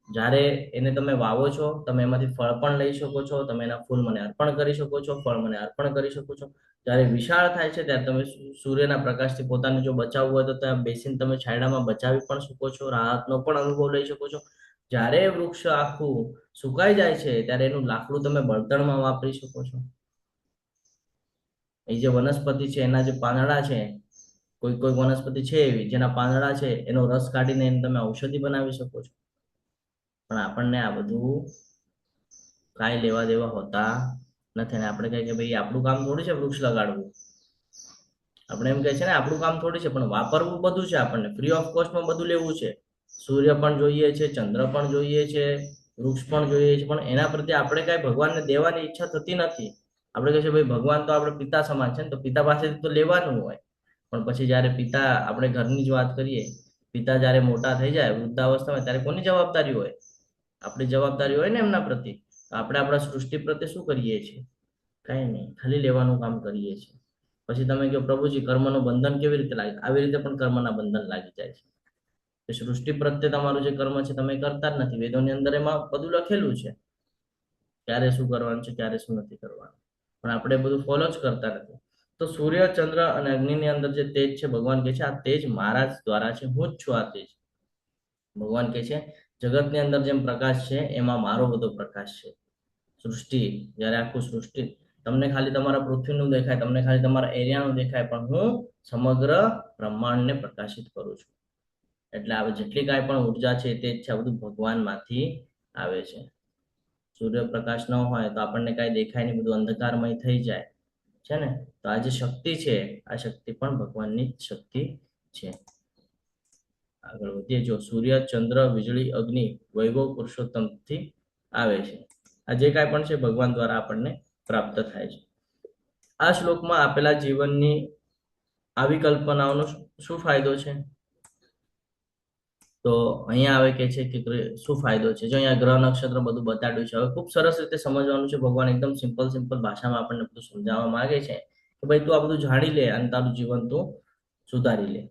Speaker 1: જ્યારે એને તમે વાવો છો તમે એમાંથી ફળ પણ લઈ શકો છો, તમે એના ફૂલ મને અર્પણ કરી શકો છો, ફળ મને અર્પણ કરી શકો છો. જ્યારે વિશાળ થાય છે ત્યારે તમે સૂર્યના પ્રકાશથી પોતાને જો બચાવવું હોય તો ત્યાં બેસીને તમે છાંયડામાં બચાવી પણ શકો છો, રાહતનો પણ અનુભવ લઈ શકો છો. જ્યારે વૃક્ષ આખું સુકાઈ જાય છે ત્યારે એનું લાકડું તમે બળતણમાં વાપરી શકો છો. એ જે વનસ્પતિ છે એના જે પાંદડા છે, કોઈ કોઈ વનસ્પતિ છે એવી જેના પાંદડા છે એનો રસ કાઢીને એને તમે ઔષધિ બનાવી શકો છો. પણ આપણને આ બધું કાંઈ લેવા દેવા હોતા નથી. અને આપણે કહીએ કે ભાઈ આપણું કામ થોડું છે વૃક્ષ લગાડવું, આપણે એમ કહે છે ને આપણું કામ થોડું છે, પણ વાપરવું બધું છે. આપણને ફ્રી ઓફ કોસ્ટમાં બધું લેવું છે. સૂર્ય પણ જોઈએ છે, ચંદ્ર પણ જોઈએ છે, વૃક્ષ પણ જોઈએ છે, પણ એના પ્રત્યે આપણે કાંઈ ભગવાનને દેવાની ઈચ્છા થતી નથી. આપણે કહે છે ભાઈ ભગવાન તો આપણે પિતા સમાન છે ને, તો પિતા પાસેથી તો લેવાનું હોય. પણ પછી જ્યારે પિતા, આપણે ઘરની જ વાત કરીએ, પિતા જ્યારે મોટા થઈ જાય વૃદ્ધાવસ્થામાં, ત્યારે કોની જવાબદારી હોય? આપણી જવાબદારી હોય ને એમના પ્રત્યે. આપણે આપણા સૃષ્ટિ પ્રત્યે શું કરીએ છીએ? કાંઈ નહીં, ખાલી લેવાનું કામ કરીએ છીએ. પછી તમે કહો પ્રભુજી કર્મનું બંધન કેવી રીતે લાગે? આવી રીતે પણ કર્મના બંધન લાગી જાય છે. સૃષ્ટિ પ્રત્યે તમારું જે કર્મ છે તમે કરતા જ નથી. વેદોની અંદર એમાં બધું લખેલું છે, ક્યારે શું કરવાનું છે, ક્યારે શું નથી કરવાનું, પણ આપણે બધું ફોલો જ કરતા નથી. તો સૂર્ય, ચંદ્ર અને અગ્નિની અંદર જે તેજ છે, ભગવાન કહે છે આ તેજ મારા જ દ્વારા છે, હું જ છું આ તેજ. ભગવાન કહે છે જગતની અંદર જેમ પ્રકાશ છે એમાં મારો બધો પ્રકાશ છે. સૃષ્ટિ, જ્યારે આખું સૃષ્ટિ તમને ખાલી તમારા પૃથ્વીનું દેખાય, તમને ખાલી તમારા એરિયાનું દેખાય, પણ હું સમગ્ર બ્રહ્માંડને પ્રકાશિત કરું છું. એટલે આ જેટલી કાંઈ પણ ઉર્જા છે તે જ છે, આ બધું ભગવાનમાંથી આવે છે. સૂર્યપ્રકાશ ન હોય તો આપણને કાંઈ દેખાય નહીં, બધું અંધકારમય થઈ જાય છે ને. તો આ જે શક્તિ છે, આ શક્તિ પણ ભગવાનની જ શક્તિ છે. આગળ વધીએ. જો સૂર્ય, ચંદ્ર, વીજળી, અગ્નિ વૈભવ પુરુષોત્તમથી આવે છે. આ જે કાંઈ પણ છે ભગવાન દ્વારા આપણને પ્રાપ્ત થાય છે. આ શ્લોકમાં આપેલા જીવનની આવી કલ્પનાઓનો શું ફાયદો છે? તો અહીંયા આવે કે છે કે શું ફાયદો છે. જો અહીંયા ગ્રહ નક્ષત્ર બધું બતાડ્યું છે. હવે ખૂબ સરસ રીતે સમજવાનું છે. ભગવાન એકદમ સિમ્પલ ભાષામાં આપણને બધું સમજાવવા માંગે છે કે ભાઈ તું આ બધું જાણી લે અને તારું જીવન તું સુધારી લે.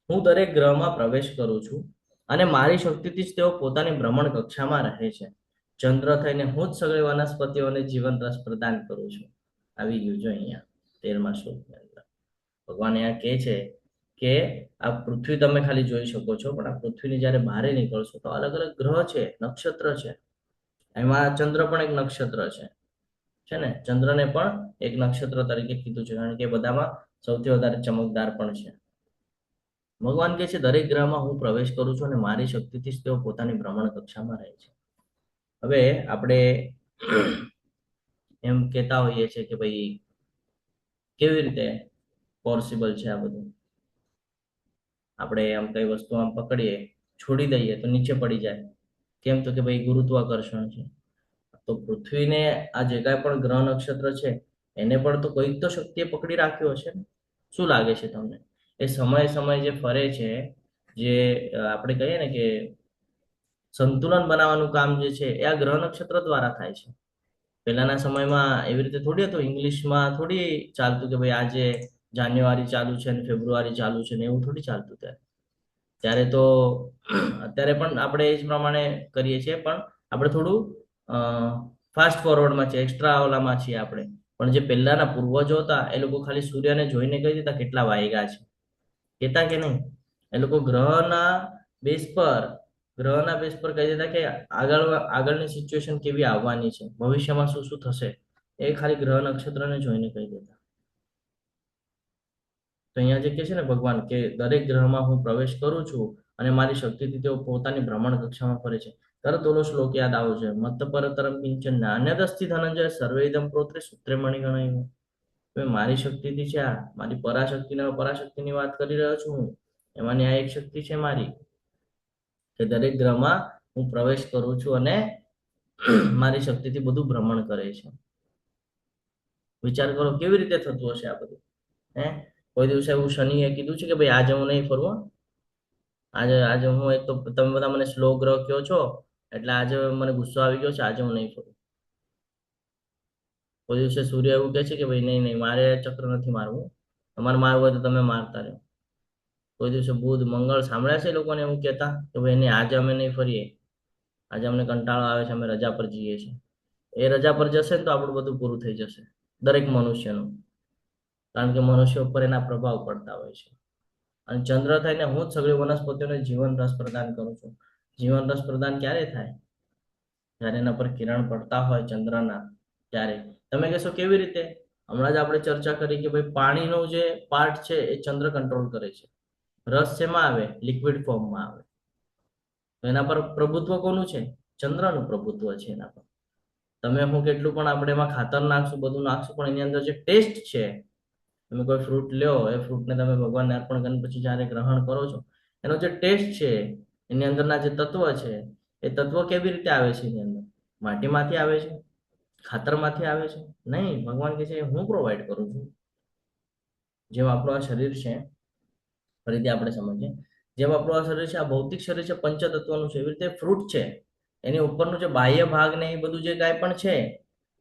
Speaker 1: હું દરેક ગ્રહમાં પ્રવેશ કરું છું અને મારી શક્તિથી જ તેઓ પોતાની ભ્રમણ કક્ષામાં રહે છે. ચંદ્ર થઈને હું જ સગળી વનસ્પતિઓને જીવન રસ પ્રદાન કરું છું. આવી ગયું જો અહીંયા 13મા શ્લોકની અંદર ભગવાન અહીંયા કહે છે કે આ પૃથ્વી તમે ખાલી જોઈ શકો છો, પણ આ પૃથ્વીની જ્યારે બહાર નીકળશો તો અલગ અલગ ગ્રહ છે, નક્ષત્ર છે. એમાં ચંદ્ર પણ એક નક્ષત્ર છે ને. ચંદ્રને પણ એક નક્ષત્ર તરીકે કીધું છે, કારણ કે બધામાં સૌથી વધારે ચમકદાર પણ છે. ભગવાન કહે છે દરેક ગ્રહમાં હું પ્રવેશ કરું છું અને મારી શક્તિથી જ તેઓ પોતાની ભ્રમણ કક્ષામાં રહે છે. હવે આપણે એમ કહેતા હોઈએ છીએ કે ભાઈ કેવી રીતે પોસિબલ છે આ બધું? આપણે આમ કઈ વસ્તુ આમ પકડીએ, છોડી દઈએ તો નીચે પડી જાય. કેમ? તો કે ભાઈ ગુરુત્વાકર્ષણ છે. તો પૃથ્વીને આ જે કાંઈ પણ ગ્રહ નક્ષત્ર છે એને પણ તો કોઈક તો શક્તિએ પકડી રાખ્યો હશે ને. શું લાગે છે તમને? એ સમય જે ફરે છે, જે આપણે કહીએ ને કે સંતુલન બનાવવાનું કામ જે છે એ આ ગ્રહ નક્ષત્ર દ્વારા થાય છે. પહેલાના સમયમાં એવી રીતે થોડી હતું, ઇંગ્લિશમાં થોડી ચાલતું કે ભાઈ આજે જાન્યુઆરી ચાલુ છે ને ફેબ્રુઆરી ચાલુ છે ને એવું થોડી ચાલતું. ત્યારે તો અત્યારે પણ આપણે એ જ પ્રમાણે કરીએ છીએ, પણ આપણે થોડું ફાસ્ટ ફોરવર્ડમાં છે, એક્સ્ટ્રા ઓલામાં છીએ આપણે. પણ જે પહેલાના પૂર્વજો હતા એ લોકો ખાલી સૂર્યને જોઈને કહી દેતા કેટલા વાગ્યા છે, કહેતા કે નહીં? એ લોકો ગ્રહના બેઝ પર કહી દેતા કે આગળની સિચ્યુએશન કેવી આવવાની છે, ભવિષ્યમાં શું શું થશે, એ ખાલી ગ્રહ નક્ષત્રને જોઈને કહી દેતા. તો અહીંયા જે કહે છે ને ભગવાન કે દરેક ગ્રહમાં હું પ્રવેશ કરું છું અને મારી શક્તિથી તેઓ પોતાની ભ્રમણ કક્ષામાં ફરે છે. તરત ઓલો શ્લોક યાદ આવો છે, મત્ત પરતરમ કિંચન નાન્યદસ્તિ ધનંજય સર્વેદમ પ્રોત્રે સૂત્રે મણિગણૈ. મારી શક્તિથી છે આ, મારી પરાશક્તિની વાત કરી રહ્યો છું હું. એમાંની આ એક શક્તિ છે મારી કે દરેક ગ્રહમાં હું પ્રવેશ કરું છું અને મારી શક્તિથી બધું ભ્રમણ કરે છે. વિચાર કરો કેવી રીતે થતું હશે આ બધું? કોઈ દિવસે એવું શનિએ કીધું છે કે ભાઈ આજે હું નહીં ફરવું, આજે હું એક તો તમે બધા મને સ્લો ગ્રહ કહો છો એટલે આજે મને ગુસ્સો આવી ગયો છે, આજે હું નહીં ફરું. કોઈ દિવસે સૂર્ય એવું કહે છે કે ભાઈ નહીં મારે ચક્ર નથી મારવું, તમારે મારવું હોય તો તમે મારતા રહો. કોઈ દિવસે બુધ મંગળ સાંભળ્યા છે લોકોને એવું કહેતા કે ભાઈ નહીં આજે અમે નહીં ફરીએ, આજે અમને કંટાળો આવે છે, અમે રજા પર જઈએ છીએ. એ રજા પર જશે ને તો આપણું બધું પૂરું થઈ જશે દરેક મનુષ્યનું, કારણ કે મનુષ્ય ઉપર એના પ્રભાવ પડતા હોય છે. અને ચંદ્ર થઈને હું જ સગળી વનસ્પતિઓને જીવન રસ પ્રદાન કરું છું. જીવન રસ પ્રદાન ક્યારે થાય? જ્યારે એના પર કિરણ પડતા હોય ચંદ્રના, ત્યારે. તમે કહેશો કેવી રીતે? હમણાં જ આપણે ચર્ચા કરી કે ભાઈ પાણીનો જે પાર્ટ છે એ ચંદ્ર કંટ્રોલ કરે છે. રસ શેમાં આવે? લિક્વિડ ફોર્મમાં આવે. તો એના પર પ્રભુત્વ કોનું છે? ચંદ્રનું પ્રભુત્વ છે એના પર. તમે હું કેટલું પણ આપણે એમાં ખાતર નાખશું, બધું નાખશું, પણ એની અંદર જે ટેસ્ટ છે, તમે કોઈ ફ્રૂટ લ્યો, એ ફ્રૂટને તમે ભગવાનને અર્પણ કરીને પછી જ્યારે ગ્રહણ કરો છો, એનો જે ટેસ્ટ છે, એની અંદરના જે તત્વ છે, એ તત્વ કેવી રીતે આવે છે? એની અંદર માટીમાંથી આવે છે, ખાતરમાંથી આવે છે? નહીં, ભગવાન કહે છે હું પ્રોવાઈડ કરું છું. જેમ આપણું આ શરીર છે, ફરીથી આપણે સમજીએ, જેમ આપણું આ શરીર છે, આ ભૌતિક શરીર છે, પંચતત્વનું છે, એવી રીતે ફ્રૂટ છે, એની ઉપરનું જે બાહ્ય ભાગ ને એ બધું જે કાંઈ પણ છે,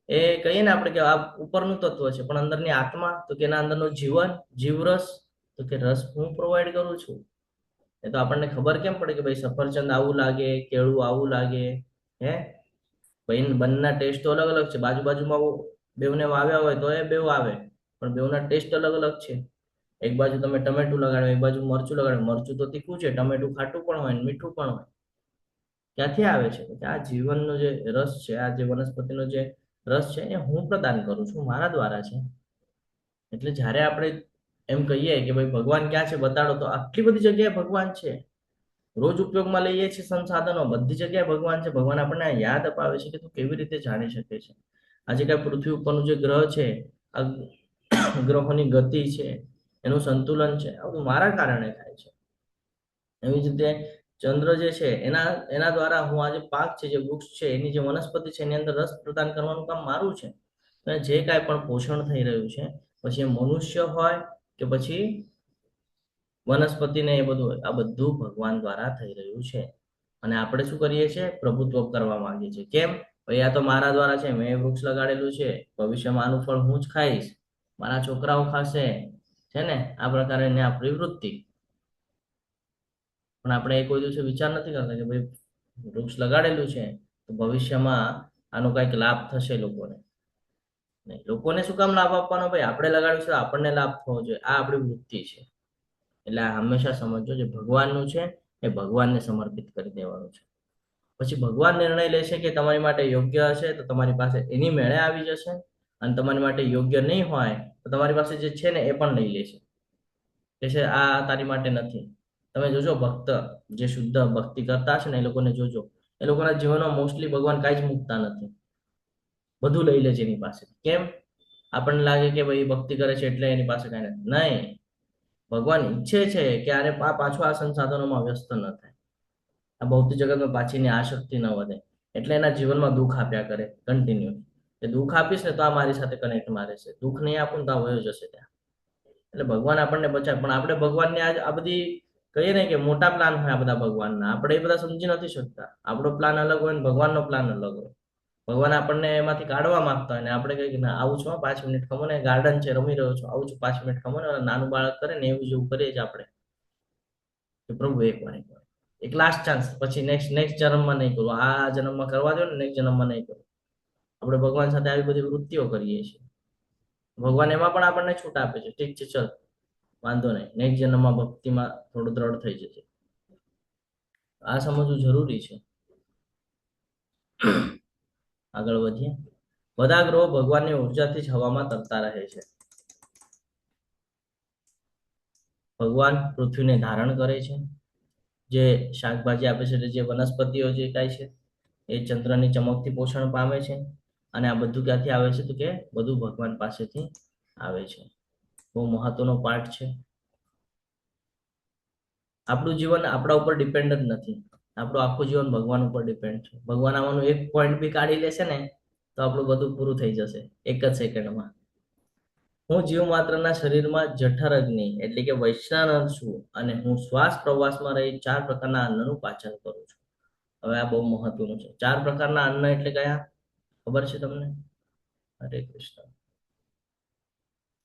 Speaker 1: એ કહીએ ને આપણે કે આ ઉપરનું તત્વ છે, પણ અંદરની આત્મા, તો કે એના અંદરનું જીવન, જીવરસ, તો કે રસ હું પ્રોવાઈડ કરું છું. એ તો આપણને ખબર કેમ પડે કે ભાઈ સફરજન આવું લાગે, કેળું આવું લાગે? હે ભાઈ, બંનેના ટેસ્ટ તો અલગ અલગ છે. બાજુમાં બેવને વાવ્યા હોય તો એ બેવ આવે, પણ બેવના ટેસ્ટ અલગ અલગ છે. એક બાજુ તમે ટમેટું લગાડો, એક બાજુ મરચું લગાડો, મરચું તો તીખું છે, ટમેટું ખાટું પણ હોય, મીઠું પણ હોય. ક્યાંથી આવે છે? આ જીવનનો જે રસ છે, આ જે વનસ્પતિનો જે રસ છે, એ હું પ્રદાન કરું છું, મારા દ્વારા છે. એટલે જ્યારે આપણે એમ કહીએ કે ભાઈ ભગવાન ક્યાં છે બતાડો, તો આટલી બધી જગ્યાએ ભગવાન છે. રોજ ઉપયોગમાં લઈએ છીએ સંસાધનો, બધી જગ્યાએ ભગવાન છે. ભગવાન આપણને યાદ અપાવે છે કે તું કેવી રીતે જાણી શકે છે. આજે કઈ પૃથ્વી ઉપરનું જે ગ્રહ છે, આ ગ્રહોની ગતિ છે, એનું સંતુલન છે, આ બધું મારા કારણે થાય છે. એવી જ રીતે ચંદ્ર જે છે, એના દ્વારા હું આ જે પાક છે, જે વૃક્ષ છે, એની જે વનસ્પતિ છે, એની અંદર રસ પ્રદાન કરવાનું કામ મારું છે. અને જે કાંઈ પણ પોષણ થઈ રહ્યું છે, પછી એ મનુષ્ય હોય કે પછી વનસ્પતિને, એ બધું, આ બધું ભગવાન દ્વારા થઈ રહ્યું છે. અને આપણે શું કરીએ છીએ? પ્રભુત્વ કરવા માંગીએ છીએ. કેમ? ભાઈ આ તો મારા દ્વારા છે, મેં વૃક્ષ લગાડેલું છે, ભવિષ્યમાં આનું ફળ હું જ ખાઈશ, મારા છોકરાઓ ખાશે, છે ને? આ પ્રકારે આપણી વૃત્તિ. પણ આપણે એ કોઈ દિવસે વિચાર નથી કરતા કે ભાઈ વૃક્ષ લગાડેલું છે તો ભવિષ્યમાં આનો કંઈક લાભ થશે લોકોને. નહીં, લોકોને શું કામ લાભ આપવાનો? ભાઈ આપણે લગાડ્યું છે, આપણને લાભ થવો જોઈએ. આ આપણી વૃત્તિ છે. એટલે આ હંમેશા સમજો, જે ભગવાનનું છે એ ભગવાનને સમર્પિત કરી દેવાનું છે. પછી ભગવાન નિર્ણય લેશે કે તમારી માટે યોગ્ય હશે તો તમારી પાસે એની મેળે આવી જશે, અને તમારી માટે યોગ્ય નહીં હોય તો તમારી પાસે જે છે ને એ પણ લઈ લેશે, કે છે આ તારી માટે નથી. તમે જોજો, ભક્ત જે શુદ્ધ ભક્તિ કરતા હશે ને, એ લોકોને જોજો, એ લોકોના જીવનમાં મોસ્ટલી ભગવાન કાંઈ જ મૂકતા નથી, બધું લઈ લે છે એની પાસે. કેમ? આપણને લાગે કે ભાઈ ભક્તિ કરે છે એટલે એની પાસે કાંઈ નથી. નહીં, ભગવાન ઈચ્છે છે કે આને પાછું આ સંસાધનોમાં વ્યસ્ત ન થાય, આ ભૌતિક જગતમાં પાછીની આસક્તિ ન વધે, એટલે એના જીવનમાં દુઃખ આપ્યા કરે કન્ટિન્યુ. એ દુઃખ આપીશ ને તો આ મારી સાથે કનેક્ટ મારે છે, દુઃખ નહીં આપું તો આ વયો જશે ત્યાં. એટલે ભગવાન આપણને બચાવે. પણ આપણે ભગવાનને આ બધી કહીએ ને કે મોટા પ્લાન હોય આ બધા ભગવાનના, આપણે એ બધા સમજી નથી શકતા. આપણો પ્લાન અલગ હોય ને ભગવાનનો પ્લાન અલગ હોય. ભગવાન આપણને એમાંથી કાઢવા માંગતા હોય ને આપણે કહીએ કે ના, આવું છું 5 મિનિટ ખમો ને, ગાર્ડન છે રમી રહ્યો છું, આવું છું 5 મિનિટ ખમો ને, નાનું બાળક કરે ને એવું જેવું કરીએ છીએ આપણે કે પ્રભુ એક લાસ્ટ ચાન્સ, પછી નેક્સ્ટ જન્મમાં નહીં કરું, આ જન્મમાં કરવા દો ને, નેક્સ્ટ જન્મમાં નહીં કરું. આપણે ભગવાન સાથે આવી બધી વૃત્તિઓ કરીએ છીએ. ભગવાન એમાં પણ આપણને છૂટ આપે છે, ઠીક છે ચલ વાંધો નહીં, નેક્સ્ટ જન્મમાં ભક્તિમાં થોડું દ્રઢ થઈ જશે. આ સમજવું જરૂરી છે. આગળ વધીએ. બધા ગ્રહો ભગવાનની ઉર્જાથી જ હવામાં તરતા રહે છે. ભગવાન પૃથ્વીને ધારણ કરે છે, જે શાકભાજી આપે છે, જે વનસ્પતિઓ જે કાંઈ છે એ ચંદ્રની ચમકથી પોષણ પામે છે. અને આ બધું ક્યાંથી આવે છે? તો કે બધું ભગવાન પાસેથી આવે છે. બહુ મહત્વનો પાર્ટ છે. આપણું જીવન આપણા ઉપર ડિપેન્ડ જ નથી, આપણું આખું જીવન ભગવાન ઉપર ડિપેન્ડ છે. ભગવાન આમાંનું એક પોઈન્ટ બી કાઢી લેશે ને તો આપણું બધું પૂરું થઈ જશે એક જ સેકન્ડમાં. હું જીવ માત્રના શરીરમાં જઠર અગ્નિ એટલે કે વૈશ્વાનર છું, અને હું શ્વાસ પ્રવાસમાં રહી 4 પ્રકારના અન્નનું પાચન કરું છું. હવે આ બહુ મહત્વનું છે. 4 પ્રકારના અન્ન એટલે કયા ખબર છે તમને? હરે કૃષ્ણ.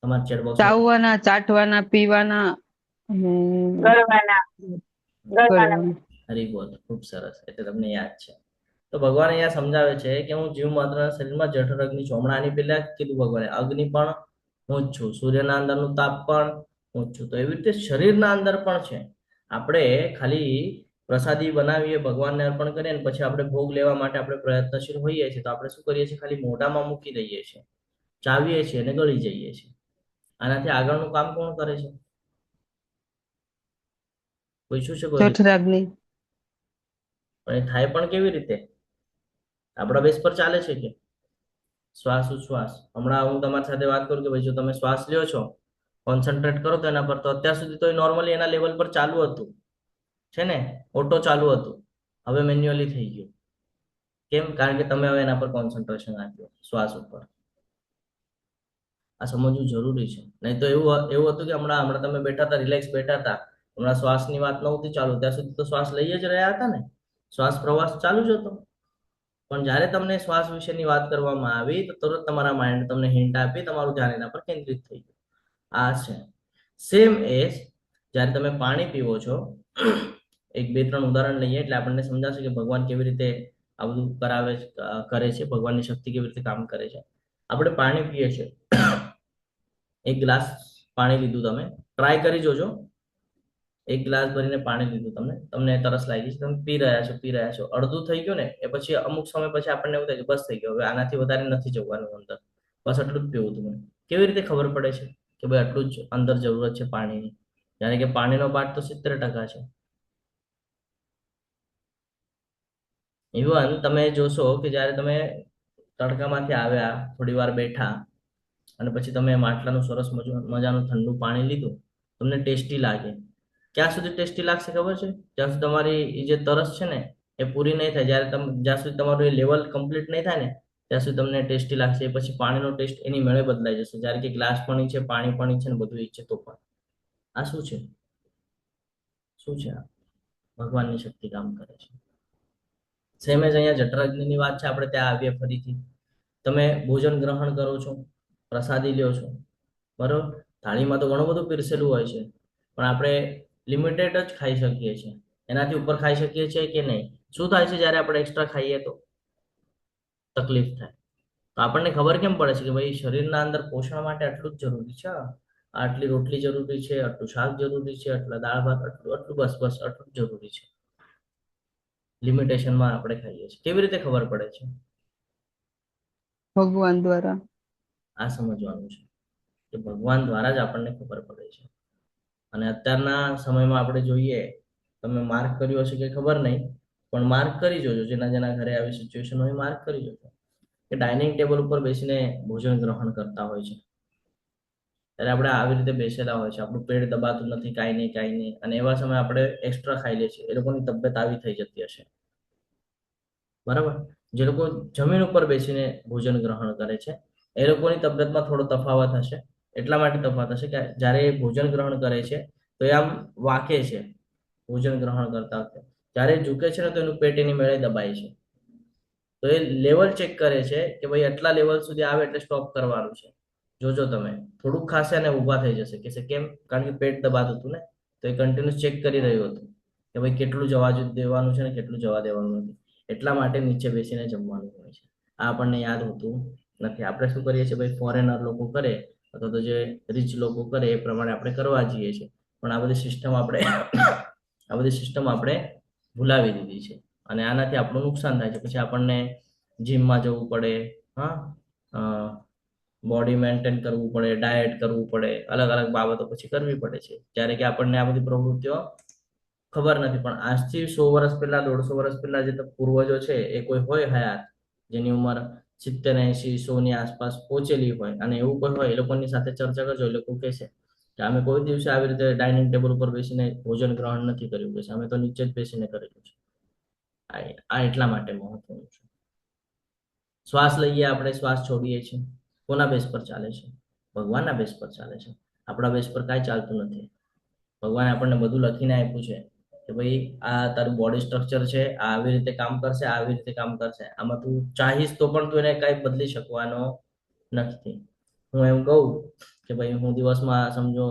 Speaker 1: તમારા ચેટ બોક્સ
Speaker 5: ચાવવાના, ચાટવાના, પીવાના, ગળવાના.
Speaker 1: હરી બોલ, ખૂબ સરસ. એટલે તમને યાદ છે. તો ભગવાન અહીંયા સમજાવે છે કે હું જીવ માત્રના શરીરમાં જઠર અગ્નિ છું. હમણાં આની પહેલા કીધું ભગવાને, અગ્નિ પણ હું જ છું, સૂર્યના અંદરનું તાપ પણ હું જ છું. તો એવી રીતે શરીરના અંદર પણ છે. આપણે ખાલી પ્રસાદી બનાવીએ, ભગવાનને અર્પણ કરીએ ને પછી આપણે ભોગ લેવા માટે આપણે પ્રયત્નશીલ હોઈએ છીએ, તો આપણે શું કરીએ છીએ? ખાલી મોઢામાં મૂકી દઈએ છીએ, ચાવીએ છીએ અને ગળી જઈએ છીએ. આનાથી આગળનું કામ કોણ કરે છે? પૂછ્યું છે કોઈ?
Speaker 5: જઠરાગ્નિ.
Speaker 1: પણ એ થાય પણ કેવી રીતે? આપણા બેસ પર ચાલે છે કે શ્વાસ ઉચ્છ્વાસ. હમણાં હું તમારી સાથે વાત કરું કે ભાઈ જો તમે શ્વાસ લ્યો છો, કોન્સન્ટ્રેટ કરો તો એના પર, તો અત્યાર સુધી તો નોર્મલી એના લેવલ પર ચાલુ હતું, છે ને, ઓટો ચાલુ હતું. હવે મેન્યુઅલી થઈ ગયું. કેમ? કારણ કે તમે હવે એના પર કોન્સન્ટ્રેશન આપ્યું, શ્વાસ ઉપર. આ સમજવું જરૂરી છે. નહીં તો એવું એવું હતું કે હમણાં હમણાં તમે બેઠા હતા, રિલેક્સ બેઠા હતા, હમણાં શ્વાસની વાત નહોતી ચાલુ, ત્યાં સુધી તો શ્વાસ લઈ જ રહ્યા હતા ને, શ્વાસ પ્રવાસ ચાલુ જ હતો. પણ જ્યારે તમને શ્વાસ વિશેની વાત કરવામાં આવી તો તરત તમારા માઇન્ડ તમને હિન્ટ આપી, તમારું ધ્યાન એના પર કેન્દ્રિત થઈ ગયું. આ છે સેમ એજ જ્યારે તમે પાણી પીવો છો. એક બે ત્રણ ઉદાહરણ લઈએ એટલે આપણને સમજાશે કે ભગવાન કેવી રીતે આ બધું કરે છે, ભગવાનની શક્તિ કેવી રીતે કામ કરે છે. આપણે પાણી પીએ છીએ, એક ગ્લાસ પાણી લીધું, તમે ટ્રાય કરી જોજો. એક ગ્લાસ ભરીને પાણી લીધું, તમને તરસ લાગી છે, તમે પી રહ્યા છો, અડધું થઈ ગયું ને એ પછી અમુક સમય પછી આપણને એવું થાય કે બસ થઈ ગયું, હવે આનાથી વધારે નથી જવાનું અંદર, બસ આટલું જ પીવું હતું મને. કેવી રીતે ખબર પડે છે કે ભાઈ આટલું જ અંદર જરૂરત છે પાણીની? જાણે કે પાણીનો પાઠ તો 70% છે. ઇવન તમે જોશો કે જ્યારે તમે તડકામાંથી આવ્યા, થોડી વાર બેઠા અને પછી તમે માટલાનું સરસ મજાનું ઠંડુ પાણી લીધું, તમને ટેસ્ટી લાગે. ક્યાં સુધી ટેસ્ટી લાગશે ખબર છે? જ્યાં સુધી તમારી એ જે તરસ છે ને એ પૂરી નહીં થાય, જ્યાં સુધી તમારું એ લેવલ કમ્પ્લીટ નહીં થાય ને ત્યાં સુધી તમને ટેસ્ટી લાગશે. એ પછી પાણીનો ટેસ્ટ એની મેળે બદલાઈ જશે. જ્યારે કે ગ્લાસ પાણી છે, પાણી છે ને બધું ઈચ્છે તો પણ. આ શું છે? શું છે આ? ભગવાનની શક્તિ કામ કરે છે. સેમ જ અહીંયા જઠરાગ્નિની વાત છે, આપણે ત્યાં આવીએ ફરીથી. તમે ભોજન ગ્રહણ કરો છો, પ્રસાદી લ્યો છો, બરોબર? થાળીમાં તો ઘણું બધું પીરસેલું હોય છે, પણ આપણે લિમિટેડ જ ખાઈ શકીએ છીએ. એનાથી ઉપર ખાઈ શકીએ છીએ કે નહીં? શું થાય છે જ્યારે આપણે એક્સ્ટ્રા ખાઈએ તો તકલીફ થાય. તો આપણને ખબર કેમ પડે છે કે ભાઈ શરીરના અંદર પોષણ માટે આટલું જ જરૂરી છે, આટલી રોટલી જરૂરી છે, આટલું શાક જરૂરી છે, આટલા દાળ ભાત, આટલું આટલું બસ આટલું જ જરૂરી છે. લિમિટેશનમાં આપણે ખાઈએ છીએ. કેવી રીતે ખબર પડે છે?
Speaker 5: ભગવાન દ્વારા.
Speaker 1: આ સમજવાનું છે કે ભગવાન દ્વારા જ આપણને ખબર પડે છે. અને અત્યારના સમયમાં આપણે જોઈએ, તમે માર્ક કર્યું હશે કે ખબર નહીં, પણ માર્ક કરી જોજો, જેના ઘરે આવી સિચ્યુએશન હોય માર્ક કરી જોજો કે ડાઇનિંગ ટેબલ ઉપર બેસીને ભોજન ગ્રહણ કરતા હોય છે. ત્યારે આપણે આવી રીતે બેસેલા હોય છે, આપણું પેટ દબાતું નથી, કાંઈ નહીં, અને એવા સમયે આપણે એક્સ્ટ્રા ખાઈ લઈએ છીએ. એ લોકોની તબિયત આવી થઈ જતી હશે, બરાબર? જે લોકો જમીન ઉપર બેસીને ભોજન ગ્રહણ કરે છે એ લોકોની તબિયતમાં થોડો તફાવત હશે. એટલા માટે તફાવત હશે કે જ્યારે એ ભોજન ગ્રહણ કરે છે તો એ આમ વાકે છે ભોજન ગ્રહણ કરતા વખતે. જ્યારે ઝૂકે છે ને તો એનું પેટ એની મેળે દબાય છે. તો એ લેવલ ચેક કરે છે કે ભાઈ આટલા લેવલ સુધી આવે એટલે સ્ટોપ કરવાનું છે. જોજો તમે થોડુંક ખાશે અને ઊભા થઈ જશે. કે કેમ? કારણ કે પેટ દબાતું હતું ને, તો એ કન્ટિન્યુઅસ ચેક કરી રહ્યું હતું કે ભાઈ કેટલું જવા દેવાનું છે ને કેટલું જવા દેવાનું નથી. એટલા માટે નીચે બેસીને જમવાનું હોય છે. આ આપણને યાદ હોતું નથી. આપણે શું કરીએ છીએ? ભાઈ ફોરેનર લોકો કરે અથવા તો જે રીચ લોકો કરે એ પ્રમાણે આપણે કરવા જઈએ છીએ. પણ આ બધી સિસ્ટમ આપણે ભૂલાવી દીધી છે અને આનાથી આપણું નુકસાન થાય છે. પછી આપણને જીમમાં જવું પડે, બોડી મેન્ટેન કરવું પડે, ડાયટ કરવું પડે, અલગ અલગ બાબતો પછી કરવી પડે છે. જ્યારે કે આપણને આ બધી પ્રવૃત્તિઓ ખબર નથી. પણ આજથી 100 વર્ષ પહેલા, 150 વર્ષ પહેલા જે પૂર્વજો છે એ કોઈ હોય હયાત, જેની ઉંમર 70, 80, 100 ની આસપાસ પહોંચેલી હોય, અને એવું કોઈ હોય, એ લોકોની સાથે ચર્ચા કરજો. એ લોકો કહેશે કે અમે કોઈ દિવસે આવી રીતે ડાઇનિંગ ટેબલ ઉપર બેસીને ભોજન ગ્રહણ નથી કર્યું, કે અમે તો નીચે જ બેસીને કરેલું છે. આ એટલા માટે મહત્વનું છે. શ્વાસ લઈએ આપણે, શ્વાસ છોડીએ છીએ, કોના બેસ પર ચાલે છે? ભગવાનના બેસ પર ચાલે છે. આપણા બેસ પર કાંઈ ચાલતું નથી. ભગવાને આપણને બધું લખીને આપ્યું છે કે ભાઈ આ તારું બોડી સ્ટ્રક્ચર છે, આ આવી રીતે કામ કરશે, આવી રીતે કામ કરશે. આમાં તું ચાહીશ તો પણ તું એને કાંઈ બદલી શકવાનો નથી. હું એમ કહું કે ભાઈ હું દિવસમાં સમજો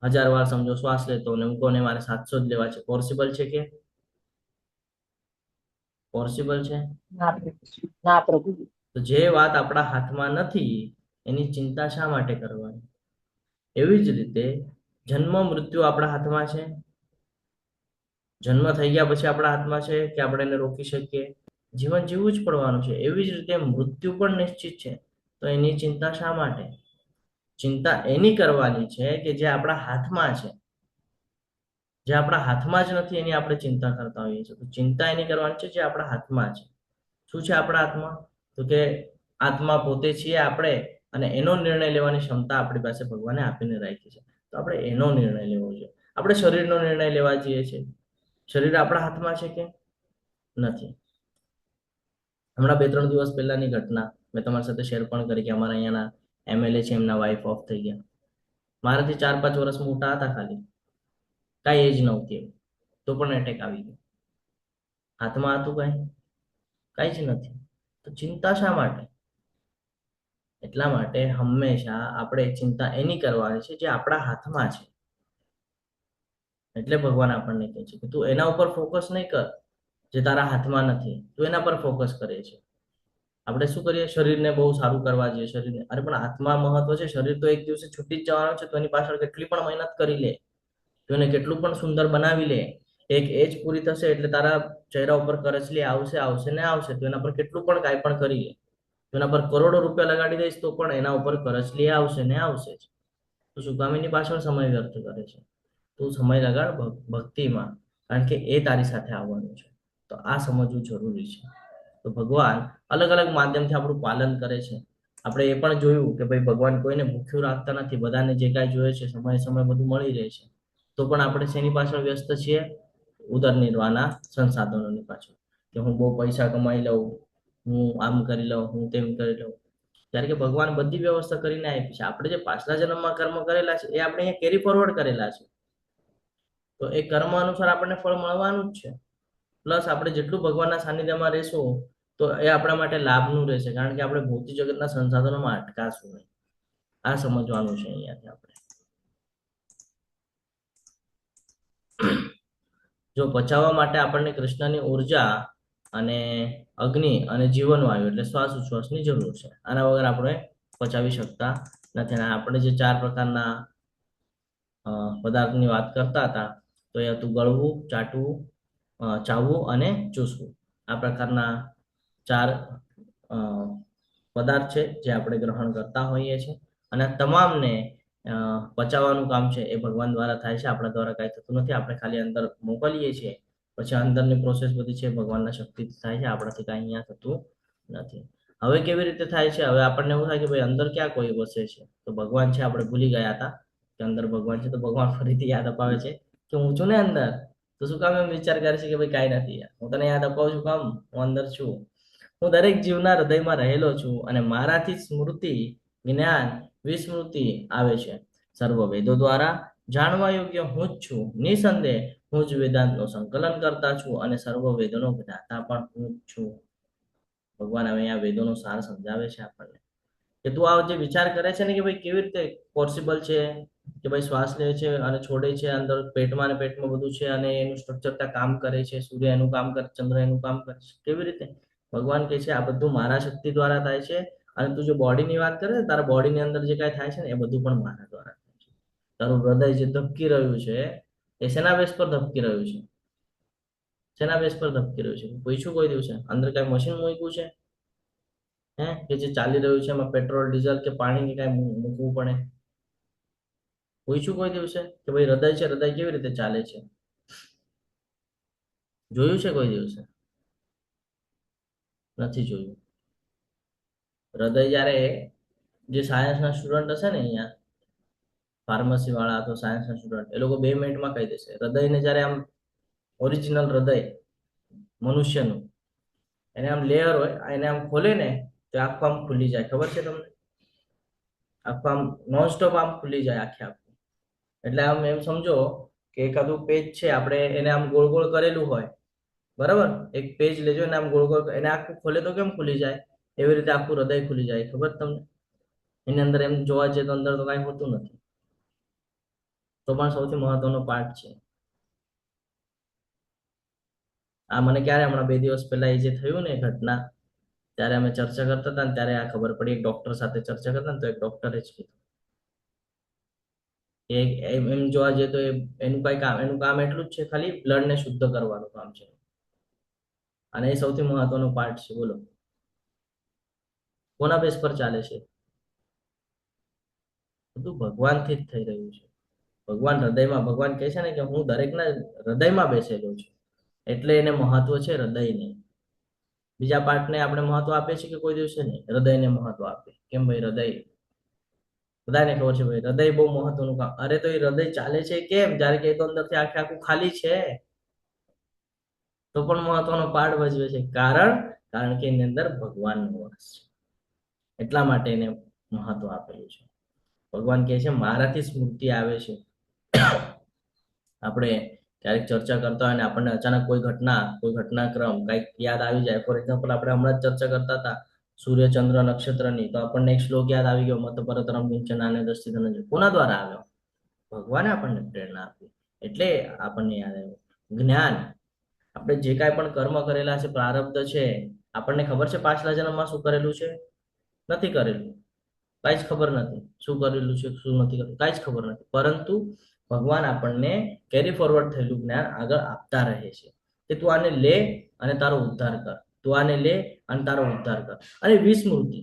Speaker 1: 1000 વાર સમજો શ્વાસ લેતો અને હું કોને મારે 700 જ લેવા છે. પોસિબલ છે કે? પોસિબલ છે?
Speaker 3: ના પ્રભુ.
Speaker 1: તો જે વાત આપણા હાથમાં નથી એની ચિંતા શા માટે કરવાની? એવી જ રીતે જન્મ મૃત્યુ આપણા હાથમાં છે? જન્મ થઈ ગયા પછી આપણા હાથમાં છે કે આપણે એને રોકી શકીએ? જીવન જીવવું જ પડવાનું છે. એવી જ રીતે મૃત્યુ પણ નિશ્ચિત છે. તો એની ચિંતા શા માટે? ચિંતા એની કરવાની છે કે જે આપણા હાથમાં છે. જે આપણા હાથમાં જ નથી એની આપણે ચિંતા કરતા હોઈએ છીએ. તો ચિંતા એની કરવાની છે જે આપણા હાથમાં છે. શું છે આપણા હાથમાં? તો કે આત્મા પોતે છીએ આપણે, અને એનો નિર્ણય લેવાની ક્ષમતા આપણી પાસે ભગવાને આપીને રાખી છે. તો આપણે એનો નિર્ણય લેવો જોઈએ. આપણે શરીરનો નિર્ણય લેવા જઈએ છીએ. શરીર આપણા હાથમાં છે કે નથી? હમણાં 2-3 દિવસ પહેલાની ઘટના મેં તમારી સાથે શેર પણ કરી કે અમારા અહીંયાના MLA છે, એમના વાઇફ ઓફ થઈ ગયા. મારાથી 4-5 વર્ષ મોટા હતા, ખાલી કાંઈ એજ નહોતી, તો પણ એટેક આવી ગયો. હાથમાં હતું કાંઈ જ નથી. તો ચિંતા શા માટે? એટલા માટે હંમેશા આપણે ચિંતા એની કરવાની છે જે આપણા હાથમાં છે. એટલે ભગવાન આપણને કહે છે કે તું એના ઉપર ફોકસ નહીં કર જે તારા હાથમાં નથી, તું એના પર ફોકસ કરે છે. આપણે શું કરીએ? શરીરને બહુ સારું કરવા જોઈએ, શરીરને. અરે પણ આત્મા મહત્વ છે. શરીર તો એક દિવસે છૂટી જ જવાનું છે, તો એની પાછળ કેટલી પણ મહેનત કરી લે, તો એને કેટલું પણ સુંદર બનાવી લે, એક એજ પૂરી થશે એટલે તારા ચહેરા ઉપર કરચલી આવશે ને આવશે. તો એના પર કેટલું પણ કાંઈ પણ કરી લે, તો એના પર કરોડો રૂપિયા લગાડી દઈશ તો પણ એના ઉપર કરચલી આવશે ને આવશે જ. તો શું કામ એની પાછળ સમય વ્યર્થ કરે છે? તું સમય લગાડ ભક્તિમાં, કારણ કે એ તારી સાથે આવવાનું છે. તો આ સમજવું જરૂરી છે. તો ભગવાન અલગ અલગ માધ્યમથી આપણું પાલન કરે છે. આપણે એ પણ જોયું કે ભાઈ ભગવાન કોઈને ભૂખ્યું રાખતા નથી, બધાને જે કાંઈ જોઈએ છે સમય સમય બધું મળી રહે છે. તો પણ આપણે શેની પાછળ વ્યસ્ત છીએ? ઉદરનિર્વાહના સંસાધનોની પાછળ, કે હું બહુ પૈસા કમાઈ લઉં, હું આમ કરી લઉં, હું તેમ કરી લઉં. ત્યારે કે ભગવાન બધી વ્યવસ્થા કરીને આપી છે. આપણે જે પાછલા જન્મમાં કર્મ કરેલા છે એ આપણે અહીંયા કેરી ફોરવર્ડ કરેલા છે. તો એ કર્મ અનુસાર આપણને ફળ મળવાનું જ છે. પ્લસ આપણે જેટલું ભગવાનના સાનિધ્યમાં રહેશું તો એ આપણા માટે લાભનું રહેશે, કારણ કે આપણે ભૌતિક જગતના સંસાધનોમાં અટકાશું નહીં. આ સમજવાનું છે અહીંયાથી આપણે. જો પચાવવા માટે આપણને કૃષ્ણની ઉર્જા અને અગ્નિ અને જીવનવાયુ એટલે શ્વાસ ઉચ્છ્વાસની જરૂર છે. આના વગર આપણે પચાવી શકતા નથી. અને આપણે જે 4 પ્રકારના પદાર્થની વાત કરતા હતા, તો એ હતું ગળવું, ચાટવું, ચાવવું અને ચૂસવું. આ પ્રકારના 4 પદાર્થ છે જે આપણે ગ્રહણ કરતા હોઈએ છીએ. અને તમામને પચાવવાનું કામ છે એ ભગવાન દ્વારા થાય છે, આપણા દ્વારા કાંઈ થતું નથી. આપણે ખાલી અંદર મોકલીએ છીએ, પછી અંદરની પ્રોસેસ બધી છે ભગવાનના શક્તિથી થાય છે, આપણાથી કાંઈ અહીંયા થતું નથી. હવે કેવી રીતે થાય છે? હવે આપણને એવું થાય કે ભાઈ અંદર ક્યાં કોઈ વસે છે? તો ભગવાન છે, આપણે ભૂલી ગયા હતા કે અંદર ભગવાન છે. તો ભગવાન ફરીથી યાદ અપાવે છે કે હું છું ને અંદર. તો શું કામ એમ વિચાર કરે છે કે ભાઈ કાંઈ નથી? હું તને યાદ અપાવું છું કામ, હું અંદર છું. હું દરેક જીવના હૃદયમાં રહેલો છું, અને મારાથી સ્મૃતિ, જ્ઞાન, વિસ્મૃતિ આવે છે. સર્વ વેદો દ્વારા જાણવા યોગ્ય હું જ છું. નિસંદેહ હું જ વેદાંતનું સંકલન કરતા છું, અને સર્વ વેદોનો જ્ઞાતા પણ હું જ છું. ભગવાન હવે અહીંયા વેદોનો સાર સમજાવે છે આપણને કે તું આ જે વિચાર કરે છે ને કે ભાઈ કેવી રીતે પોસિબલ છે કે ભાઈ શ્વાસ લે છે અને છોડે છે, અંદર પેટમાં ને પેટમાં બધું છે, અને એનું સ્ટ્રક્ચર કામ કરે છે, સૂર્ય એનું કામ કરે, ચંદ્ર એનું કામ કરે છે, કેવી રીતે? ભગવાન કહે છે આ બધું મારા શક્તિ દ્વારા થાય છે. અને તું જે બોડીની વાત કરે, તારા બોડીની અંદર જે કાંઈ થાય છે ને એ બધું પણ મારા દ્વારા થાય છે. તારું હૃદય જે ધબકી રહ્યું છે એ શેના બેસ પર ધબકી રહ્યું છે? શેના બેસ પર ધબકી રહ્યું છે? પૂછ્યું કોઈ દિવસે? અંદર કઈ મશીન મૂક્યું છે કે જે ચાલી રહ્યું છે, એમાં પેટ્રોલ, ડીઝલ કે પાણી કે કઈ મૂકવું પડે? પૂછ્યું કોઈ દિવસે કે ભાઈ હૃદય છે, હૃદય કેવી રીતે ચાલે છે? જોયું છે કોઈ દિવસે? નથી જોયું. હૃદય જ્યારે, જે સાયન્સના સ્ટુડન્ટ હશે ને અહીંયા, ફાર્મસી વાળા અથવા સાયન્સના સ્ટુડન્ટ, એ લોકો 2 મિનિટમાં કહી દેશે. હૃદયને જ્યારે આમ ઓરિજિનલ હૃદય મનુષ્યનું, એને આમ લેયર હોય, એને આમ ખોલે ને તો આખું આમ ખુલી જાય. ખબર છે તમને? આખું આમ નોનસ્ટોપ આમ ખુલી જાય આખું. એટલે આમ એમ સમજો કે એકાદું પેજ છે, આપણે એને આમ ગોળ ગોળ કરેલું હોય, બરાબર? એક પેજ લેજો ને આમ ગોળ ગોળ, એને આખું ખોલે તો કેમ ખુલી જાય? એવી રીતે આખું હૃદય ખુલી જાય. ખબર તમને? એની અંદર એમ જોવા જઈએ તો અંદર તો કાંઈ હોતું નથી, તો પણ સૌથી મહત્વનો પાર્ટ છે. આ મને ક્યારે, હમણાં 2 દિવસ પહેલા એ જે થયું ને ઘટના, ત્યારે અમે ચર્ચા કરતા હતા ને ત્યારે આ ખબર પડી. એક ડોક્ટર સાથે ચર્ચા કરતા ને તો એક ડોક્ટરે જ કીધું. એમ જોવા જઈએ તો એનું કામ એટલું જ છે, ખાલી બ્લડ ને શુદ્ધ કરવાનું કામ છે, અને એ સૌથી મહત્વનો પાર્ટ છે. બોલો કોના બેસ પર ચાલે છે? બધું ભગવાનથી જ થઈ રહ્યું છે. ભગવાન હૃદયમાં, ભગવાન કહે છે ને કે હું દરેકના હૃદયમાં બેસેલો છું, એટલે એને મહત્વ છે હૃદયને. બીજા પાર્ટને આપણે મહત્વ આપીએ છીએ કે કોઈ દિવસે નહીં? હૃદયને મહત્વ આપીએ. કેમ ભાઈ? હૃદય બધાને ખબર છે ભાઈ, હૃદય બહુ મહત્વનું કામ. અરે તો એ હૃદય ચાલે છે કેમ? જ્યારે કે એ તો અંદરથી આખે આખું ખાલી છે, તો પણ મહત્વનો પાર્ટ ભજવે છે. કારણ કે એની અંદર ભગવાનનો વાસ છે, એટલા માટે એને મહત્વ આપેલું છે. ભગવાન કહે છે મારાથી સ્મૃતિ આવે છે. આપણે ક્યારેક ચર્ચા કરતા હોય અને આપણને અચાનક કોઈ ઘટનાક્રમ કંઈક યાદ આવી જાય. ફોર એક્ઝામ્પલ, આપણે હમણાં જ ચર્ચા કરતા હતા સૂર્ય ચંદ્ર નક્ષત્રની, તો આપણને એક શ્લોક યાદ આવી ગયો, મત પરતરમ કિંચનાને દસ્તી ધનંજય. કોના દ્વારા આવ્યો? ભગવાને આપણને પ્રેરણા આપી, એટલે આપણને યાદ આવ્યું. જ્ઞાન, આપણે જે કાંઈ પણ કર્મ કરેલા છે, પ્રારબ્ધ છે, આપણને ખબર છે પાછલા જન્મમાં શું કરેલું છે? નથી કરેલું, કાંઈ જ ખબર નથી. શું કરેલું છે, શું નથી કરેલું, કાંઈ જ ખબર નથી. પરંતુ ભગવાન આપણને કેરી ફોરવર્ડ થયેલું જ્ઞાન આગળ આપતા રહે છે કે તું આને લે અને તારો ઉદ્ધાર કર, તું આને લે અને તારો ઉદ્ધાર કર. અને વિસ્મૃતિ,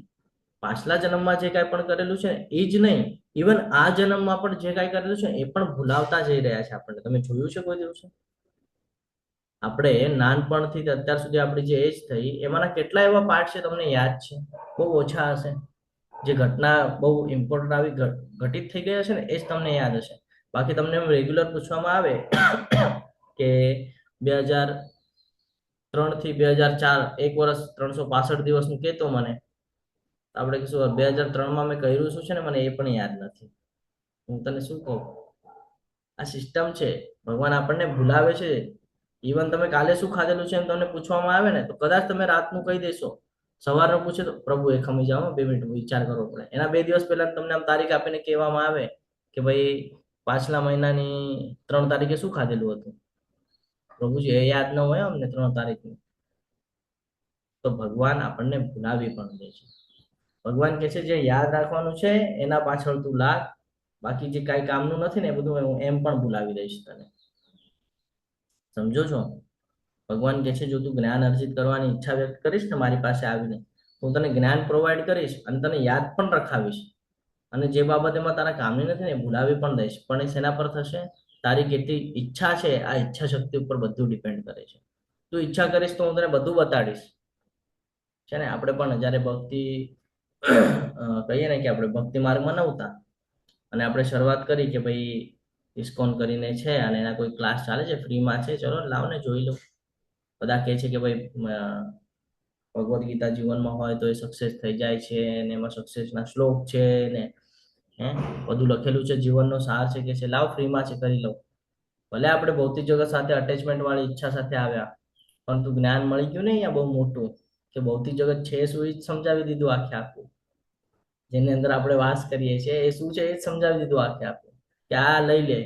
Speaker 1: પાછલા જન્મમાં જે કાંઈ પણ કરેલું છે એ જ નહીં, ઇવન આ જન્મમાં પણ જે કાંઈ કરેલું છે એ પણ ભૂલાવતા જઈ રહ્યા છે આપણને. તમે જોયું છે કોઈ દિવસે? આપણે નાનપણથી અત્યાર સુધી આપણી જે એજ થઈ, એમાંના કેટલા એવા પાર્ટ છે તમને યાદ છે? બહુ ઓછા હશે. જે ઘટના બહુ ઇમ્પોર્ટન્ટ આવી ઘટિત થઈ ગયા છે ને, એ જ તમને યાદ હશે. બાકી તમને રેગ્યુલર પૂછવામાં આવે કે 2003 થી 2004, 1 વર્ષ 365 દિવસનું કહેતો મને, આપણે કહીશું 2003માં મેં કર્યું શું છે ને, મને એ પણ યાદ નથી. હું તને શું કહું? આ સિસ્ટમ છે. ભગવાન આપણને ભૂલાવે છે. ઇવન તમે કાલે શું ખાધેલું છે એમ તમને પૂછવામાં આવે ને, તો કદાચ તમે રાતનું કહી દેશો, સવારનું પૂછે તો પ્રભુ એ ખમી જાઓ, 2 મિનિટ વિચાર કરવો પડે. એના 2 દિવસ પહેલા તમને આમ તારીખ આપીને કહેવામાં આવે કે ભાઈ પાછલા મહિનાની 3 તારીખે શું ખાધેલું હતું? પ્રભુજી એ યાદ ન હોય અમને 3 તારીખનું. તો ભગવાન આપણને ભૂલાવી પણ દે છે. ભગવાન કહે છે જે યાદ રાખવાનું છે એના પાછળ તું લાગ, બાકી જે કાંઈ કામનું નથી ને એ બધું હું એમ પણ ભૂલાવી દઈશ તને. સમજો છો? ભગવાન કહે છે જો તું જ્ઞાન અર્જિત કરવાની ઈચ્છા વ્યક્ત કરીશ ને મારી પાસે આવીને, હું તને જ્ઞાન પ્રોવાઈડ કરીશ અને તને યાદ પણ રખાવીશ. અને જે બાબત એમાં તારા કામની નથી ને એ ભૂલાવી પણ દઈશ. પણ એ શેના પર થશે? તારી કેટલી ઈચ્છા છે, આ ઈચ્છા શક્તિ ઉપર બધું ડિપેન્ડ કરે છે. તું ઈચ્છા કરીશ તો હું તને બધું બતાડીશ. છે ને, આપણે પણ જ્યારે ભક્તિ કહીએ ને કે આપણે ભક્તિ માર્ગમાં નહોતા અને આપણે શરૂઆત કરી કે ભાઈ ઇસ્કોન કરીને છે અને એના કોઈ ક્લાસ ચાલે છે, ફ્રીમાં છે, ચલો લાવ ને જોઈ લો. બધા કહે છે કે ભાઈ ભગવદ્ ગીતા જીવનમાં હોય તો એ સક્સેસ થઈ જાય છે ને એમાં સક્સેસના શ્લોક છે ને બધું લખેલું છે, જીવનનો સાર છે, કે છે લાવ ફ્રીમાં છે કરી લો. ભલે આપણે ભૌતિક જગત સાથે અટેચમેન્ટ વાળી ઈચ્છા સાથે આવ્યા, પરંતુ જ્ઞાન મળી ગયું ને અહીંયા બહુ મોટું, કે ભૌતિક જગત છે શું એ જ સમજાવી દીધું આખે આખું. જેની અંદર આપણે વાસ કરીએ છીએ એ શું છે એ જ સમજાવી દીધું આખે આખું, કે આ લઈ લે,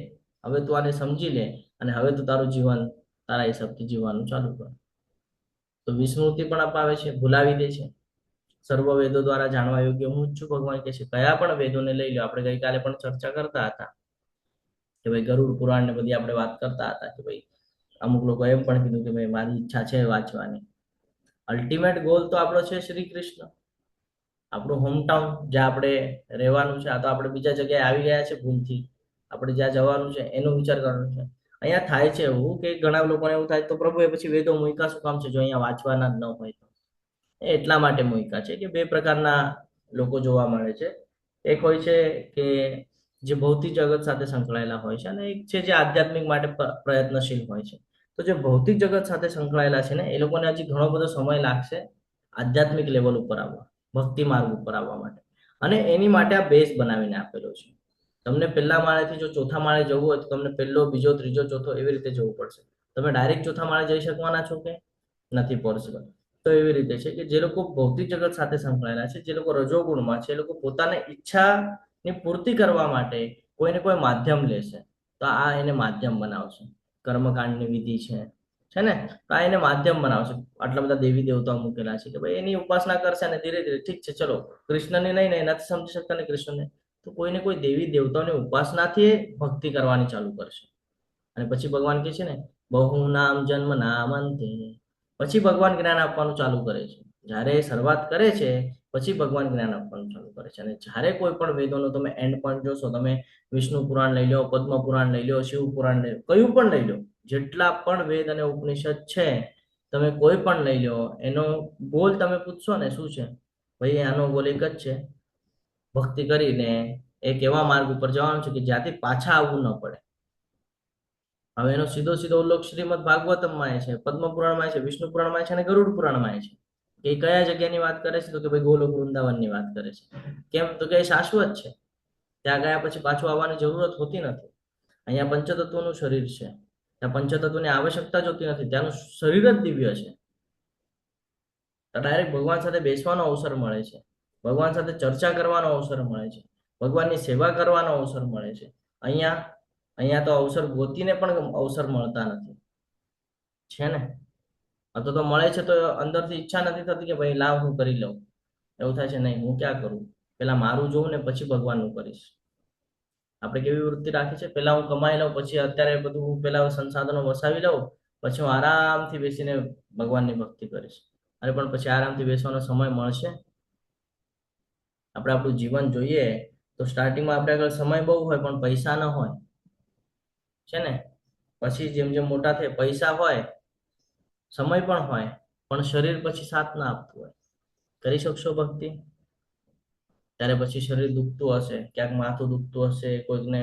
Speaker 1: હવે તું આને સમજી લે અને હવે તું તારું જીવન તારા હિસાબથી જીવવાનું ચાલુ કર. તો વિસ્મૃતિ પણ અપાવે છે, ભૂલાવી દે છે. સર્વ વેદો દ્વારા જાણવા યોગ્ય હું જ છું, ભગવાન કહે છે. કયા પણ વેદોને લઈ લો, આપણે ગઈકાલે પણ ચર્ચા કરતા હતા કે ભાઈ ગરુડ પુરાણ ને બધી આપણે વાત કરતા હતા કે ભાઈ અમુક લોકો એમ પણ કીધું કે ભાઈ મારી ઈચ્છા છે વાંચવાની. અલ્ટિમેટ ગોલ તો આપણો છે શ્રી કૃષ્ણ, આપણું હોમટાઉન, જ્યાં આપણે રહેવાનું છે. આ તો આપણે બીજા જગ્યાએ આવી ગયા છે ભૂલથી, આપણે જ્યાં જવાનું છે એનો વિચાર કરવાનો છે. અહીંયા થાય છે એવું કે ઘણા લોકોને એવું થાય તો પ્રભુ એ પછી વેદો મૂક્યા શું કામ છે જો અહીંયા વાંચવાના જ ન હોય તો? એટલા માટે મૂક્યા છે કે 2 પ્રકારના લોકો જોવા મળે છે. એક હોય છે કે જે ભૌતિક જગત સાથે સંકળાયેલા હોય છે અને એક છે જે આધ્યાત્મિક માટે પ્રયત્નશીલ હોય છે. તો જે ભૌતિક જગત સાથે સંકળાયેલા છે ને એ લોકોને હજી ઘણો બધો સમય લાગશે આધ્યાત્મિક લેવલ ઉપર આવવા, ભક્તિ માર્ગ ઉપર આવવા માટે. અને એની માટે આ બેઝ બનાવીને આપેલો છે. તમને પહેલા માળેથી જો ચોથા માળે જવું હોય તો તમને પહેલો, બીજો, ત્રીજો, ચોથો એવી રીતે જવું પડશે. તમે ડાયરેક્ટ ચોથા માળે જઈ શકવાના છો કે નથી પોસિબલ. તો એવી રીતે છે કે જે લોકો ભૌતિક જગત સાથે સંકળાયેલા છે, જે લોકો રજોગુણમાં છે, એ લોકો પોતાની ઈચ્છાની પૂર્તિ કરવા માટે કોઈને કોઈ માધ્યમ લેશે. તો આ એને માધ્યમ બનાવશે. કર્મકાંડની વિધિ છે ને, તો આ એને માધ્યમ બનાવશે. આટલા બધા દેવી દેવતાઓ મૂકેલા છે કે ભાઈ એની ઉપાસના કરશે અને ધીરે ધીરે ઠીક છે ચલો કૃષ્ણને નહીં ને નથી સમજી શકતા ને કૃષ્ણને, તો કોઈને કોઈ દેવી દેવતાઓની ઉપાસનાથી ભક્તિ કરવાની ચાલુ કરશે. અને પછી ભગવાન કહે છે ને બહુ નામ જન્મ નામ અંતે, પછી ભગવાન જ્ઞાન આપવાનું ચાલુ કરે છે. જ્યારે શરૂઆત કરે છે પછી ભગવાન જ્ઞાન આપવાનું ચાલુ કરે છે. અને જ્યારે કોઈ પણ વેદોનો તમે એન્ડ પોઈન્ટ જોશો, તમે વિષ્ણુ પુરાણ લઈ લો, પદ્મ પુરાણ લઈ લો, શિવ પુરાણ લઈ લો, કયું પણ લઈ લો, જેટલા પણ વેદ અને ઉપનિષદ છે તમે કોઈ પણ લઈ લો, એનો ગોલ તમે પૂછશો ને શું છે, ભાઈ આનો ગોલ એક જ છે, ભક્તિ કરીને એક એવા માર્ગ ઉપર જવાનું છે કે જ્યાંથી પાછા આવવું ન પડે. હવે એનો સીધો સીધો ઉલ્લેખ શ્રીમદ ભાગવતમમાં છે, પદ્મ પુરાણમાં છે, વિષ્ણુ પુરાણમાં છે અને ગરુડ પુરાણમાં છે. કે કયા જગ્યાની વાત કરે છે? તો કે ભાઈ ગોલોક વૃંદાવનની વાત કરે છે. કેમ? તો કે એ શાશ્વત છે, ત્યાં ગયા પછી પાછું આવવાની જરૂરત હોતી નથી. અહીંયા પંચતત્વનું શરીર છે, ત્યાં પંચતત્વની આવશ્યકતા જ હોતી નથી, ત્યાંનું શરીર જ દિવ્ય છે. તો ડાયરેક્ટ ભગવાન સાથે બેસવાનો અવસર મળે છે, ભગવાન સાથે ચર્ચા કરવાનો અવસર મળે છે, ભગવાનની સેવા કરવાનો અવસર મળે છે. અહીંયા તો અવસર ગોતીને પણ અવસર મળતા નથી, છે ને? તો મળે છે તો અંદરથી ઈચ્છા નથી થતી કે ભાઈ લાવ હું કરી લઉં. એવું થાય છે નહીં, હું ક્યાં કરું, પેલા મારું જોઉં ને પછી ભગવાનનું કરીશ. આપણે કેવી વૃત્તિ રાખી છે, પેલા હું કમાઈ લઉં, પછી અત્યારે બધું પેલા સંસાધનો વસાવી લઉં, પછી હું આરામથી બેસીને ભગવાનની ભક્તિ કરીશ. અરે પણ પછી આરામથી બેસવાનો સમય મળશે? આપણે આપણું જીવન જોઈએ તો સ્ટાર્ટિંગમાં આપણે આગળ સમય બહુ હોય પણ પૈસા ન હોય, છે ને? પછી જેમ જેમ મોટા થાય, પૈસા હોય, સમય પણ હોય, પણ શરીર પછી સાથ ના આપતું હોય. કરી શકશો ભક્તિ? ત્યારે પછી શરીર દુખતું હશે, ક્યાંક માથું દુખતું હશે, કોઈકને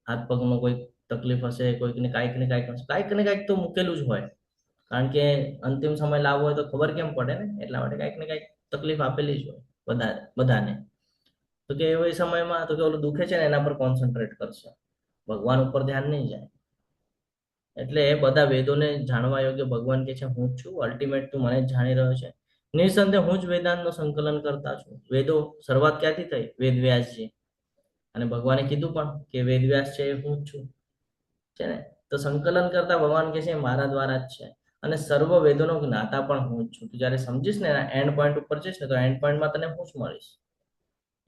Speaker 1: હાથ પગમાં કોઈ તકલીફ હશે, કોઈકને કાંઈક ને કાંઈક તો મૂકેલું જ હોય. કારણ કે અંતિમ સમય લાવવો હોય તો ખબર કેમ પડે ને, એટલા માટે કાંઈક ને કાંઈક તકલીફ આપેલી જ હોય બધાને. તો કે એ સમયમાં તો કે ઓલું દુખે છે ને એના પર કોન્સન્ટ્રેટ કરશે, ભગવાન ઉપર ધ્યાન નહીં જાય. એટલે એ બધા વેદોને જાણવા યોગ્ય ભગવાન કે છે હું જ છું, અલ્ટિમેટ તું મને જ જાણી રહ્યો છે. નિસંદેહ હું જ વેદાંતનું સંકલન કરતા છું. વેદો શરૂઆત ક્યાંથી થઈ? વેદ વ્યાસજી. અને ભગવાને કીધું પણ કે વેદ વ્યાસ છે એ હું જ છું, છે ને? તો સંકલન કરતા ભગવાન કે છે મારા દ્વારા જ છે, અને સર્વ વેદોનો જ્ઞાતા પણ હું જ છું. તું જયારે સમજીશ ને એના એન્ડ પોઈન્ટ ઉપર જઈશ ને તો એન્ડ પોઈન્ટમાં તને હું જ મળીશ.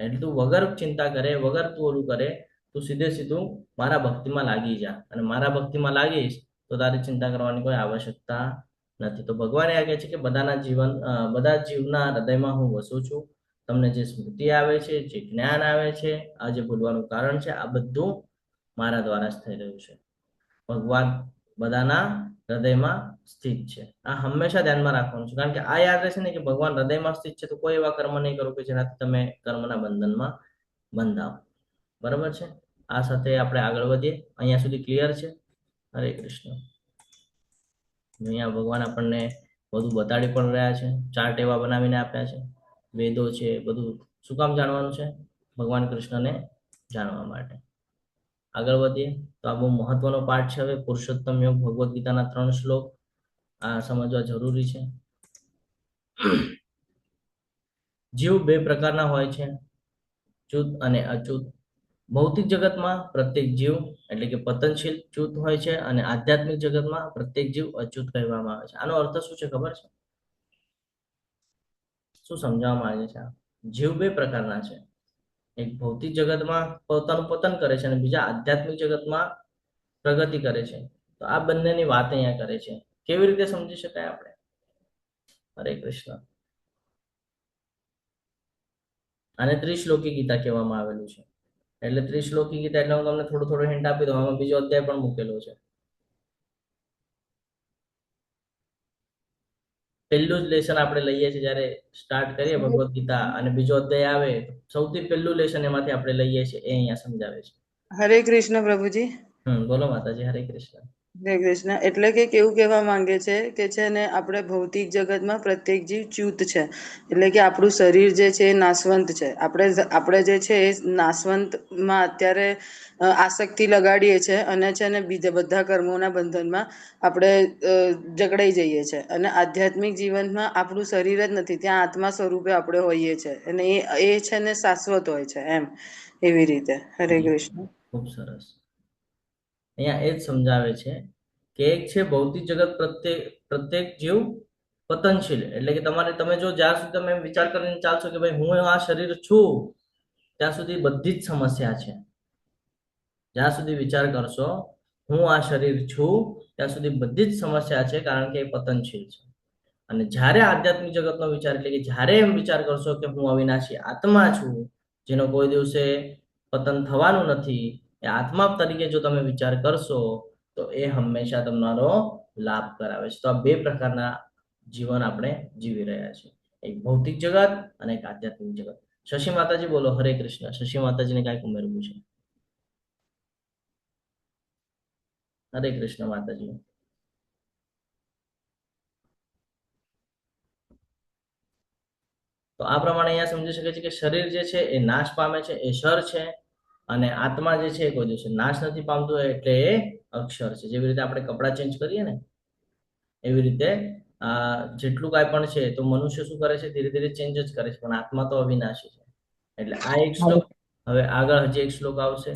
Speaker 1: એટલે તું વગર ચિંતા કરે, વગર તું ઓલું કરે, તું સીધું મારા ભક્તિમાં લાગી જા, અને મારા ભક્તિમાં લાગીશ તો તારી ચિંતા કરવાની કોઈ આવશ્યકતા નથી. તો ભગવાન એ કહે છે કે બધા જીવના હૃદયમાં હું વસું છું. તમને જે સ્મૃતિ આવે છે, જે જ્ઞાન આવે છે, આ જે ભૂલવાનું કારણ છે, આ બધું મારા દ્વારા જ થઈ રહ્યું છે. ભગવાન બધાના હૃદયમાં સ્થિત છે. આ હંમેશા ધ્યાનમાં રાખવાનું છે, કારણ કે આ યાદ રહેશે ને કે ભગવાન હૃદયમાં સ્થિત છે તો કોઈ એવા કર્મ નહીં કરો કે જેનાથી તમે કર્મના બંધનમાં બંધાવ. બરાબર છે? આ સાથે આપણે આગળ વધીએ. અહીંયા સુધી ક્લિયર છે? હરે કૃષ્ણ. અહીંયા ભગવાન આપણને બધું બતાડી પણ રહ્યા છે, ચાર્ટ એવા બનાવીને આપ્યા છે, વેદો છે, બધું શું કામ જાણવાનું છે? ભગવાન કૃષ્ણને જાણવા માટે. આગળ વધીએ તો આ બહુ મહત્વનો પાઠ છે. હવે પુરુષોત્તમ યોગ ભગવદ્ ગીતાના 3 શ્લોક આ સમજવા જરૂરી છે. જીવ બે પ્રકારના હોય છે, ચૂત અને અચૂત. ભૌતિક જગતમાં પ્રત્યેક જીવ એટલે કે પતનશીલ ચૂત હોય છે, અને આધ્યાત્મિક જગતમાં પ્રત્યેક જીવ અચૂત કહેવામાં આવે છે. આનો અર્થ શું છે ખબર છે? શું સમજાવવામાં આવે છે? જીવ બે પ્રકારના છે, એક ભૌતિક જગતમાં પોતાનું પતન કરે છે અને બીજા આધ્યાત્મિક જગતમાં પ્રગતિ કરે છે. તો આ બંનેની વાત અહીંયા કરે છે. કેવી રીતે સમજી શકાય આપણે? હરે કૃષ્ણ. આને ત્રિશ્લોકી ગીતા કહેવામાં આવેલું છે. એટલે ત્રિશ્લોકી ગીતા એટલે હું તમને થોડો હિન્ટ આપી દઉં. આમાં બીજો અધ્યાય પણ મૂકેલો છે. પહેલું જ લેસન આપણે લઈએ છીએ જ્યારે સ્ટાર્ટ કરીએ ભગવદ્ ગીતા, અને બીજો અધ્યાય આવે, સૌથી પહેલું લેસન એમાંથી આપણે લઈએ છીએ, એ અહીંયા સમજાવે છે.
Speaker 5: હરે કૃષ્ણ પ્રભુજી.
Speaker 1: બોલો માતાજી. હરે કૃષ્ણ.
Speaker 5: હરે કૃષ્ણ. એટલે કે કેવું કહેવા માંગે છે કે છે ને આપણે ભૌતિક જગતમાં પ્રત્યેક જીવ ચ્યુત છે, એટલે કે આપણું શરીર જે છે એ નાશવંત છે. આપણે જે છે એ નાશવંતમાં અત્યારે આસક્તિ લગાડીએ છીએ, અને છે ને બીજા બધા કર્મોના બંધનમાં આપણે જકડાઈ જઈએ છીએ. અને આધ્યાત્મિક જીવનમાં આપણું શરીર જ નથી, ત્યાં આત્મા સ્વરૂપે આપણે હોઈએ છીએ, અને એ છે ને શાશ્વત હોય છે, એમ એવી રીતે. હરે કૃષ્ણ.
Speaker 1: ખૂબ સરસ. અહીંયા એ જ સમજાવે છે કે એક છે ભૌતિક જગત પ્રત્યેક જીવ પતનશીલ, એટલે કે તમે જો જ્યાં સુધી તમે વિચાર કરીને ચાલશો કે ભાઈ હું આ શરીર છું, ત્યાં સુધી બધી જ સમસ્યા છે. જ્યાં સુધી વિચાર કરશો હું આ શરીર છું, ત્યાં સુધી બધી જ સમસ્યા છે, કારણ કે એ પતનશીલ છે. અને જ્યારે આધ્યાત્મિક જગતનો વિચાર, એટલે કે જ્યારે એમ વિચાર કરશો કે હું અવિનાશી આત્મા છું, જેનો કોઈ દિવસે પતન થવાનું નથી, એ આત્મા તરીકે જો તમે વિચાર કરશો તો એ હંમેશા તમારો લાભ કરાવે છે. તો આ બે પ્રકારના જીવન આપણે જીવી રહ્યા છીએ, એક ભૌતિક જગત અને એક આધ્યાત્મિક જગત. શશી માતાજી બોલો, હરે કૃષ્ણ. શશી માતાજીને કાંઈક ઉમેરવું છે? હરે કૃષ્ણ માતાજી. તો આ પ્રમાણે અહીંયા સમજી શકે છે કે શરીર જે છે એ નાશ પામે છે, એ ક્ષર છે, અને આત્મા જે છે એ કોઈ દિવસે નાશ નથી પામતું હોય, એટલે એ અક્ષર છે. જેવી રીતે આપણે કપડાં ચેન્જ કરીએ ને, એવી રીતે જેટલું કાંઈ પણ છે તો મનુષ્ય શું કરે છે, ધીરે ધીરે ચેન્જ જ કરે છે, પણ આત્મા તો અવિનાશી છે. એટલે આ એક શ્લોક. હવે આગળ હજી એક શ્લોક આવશે,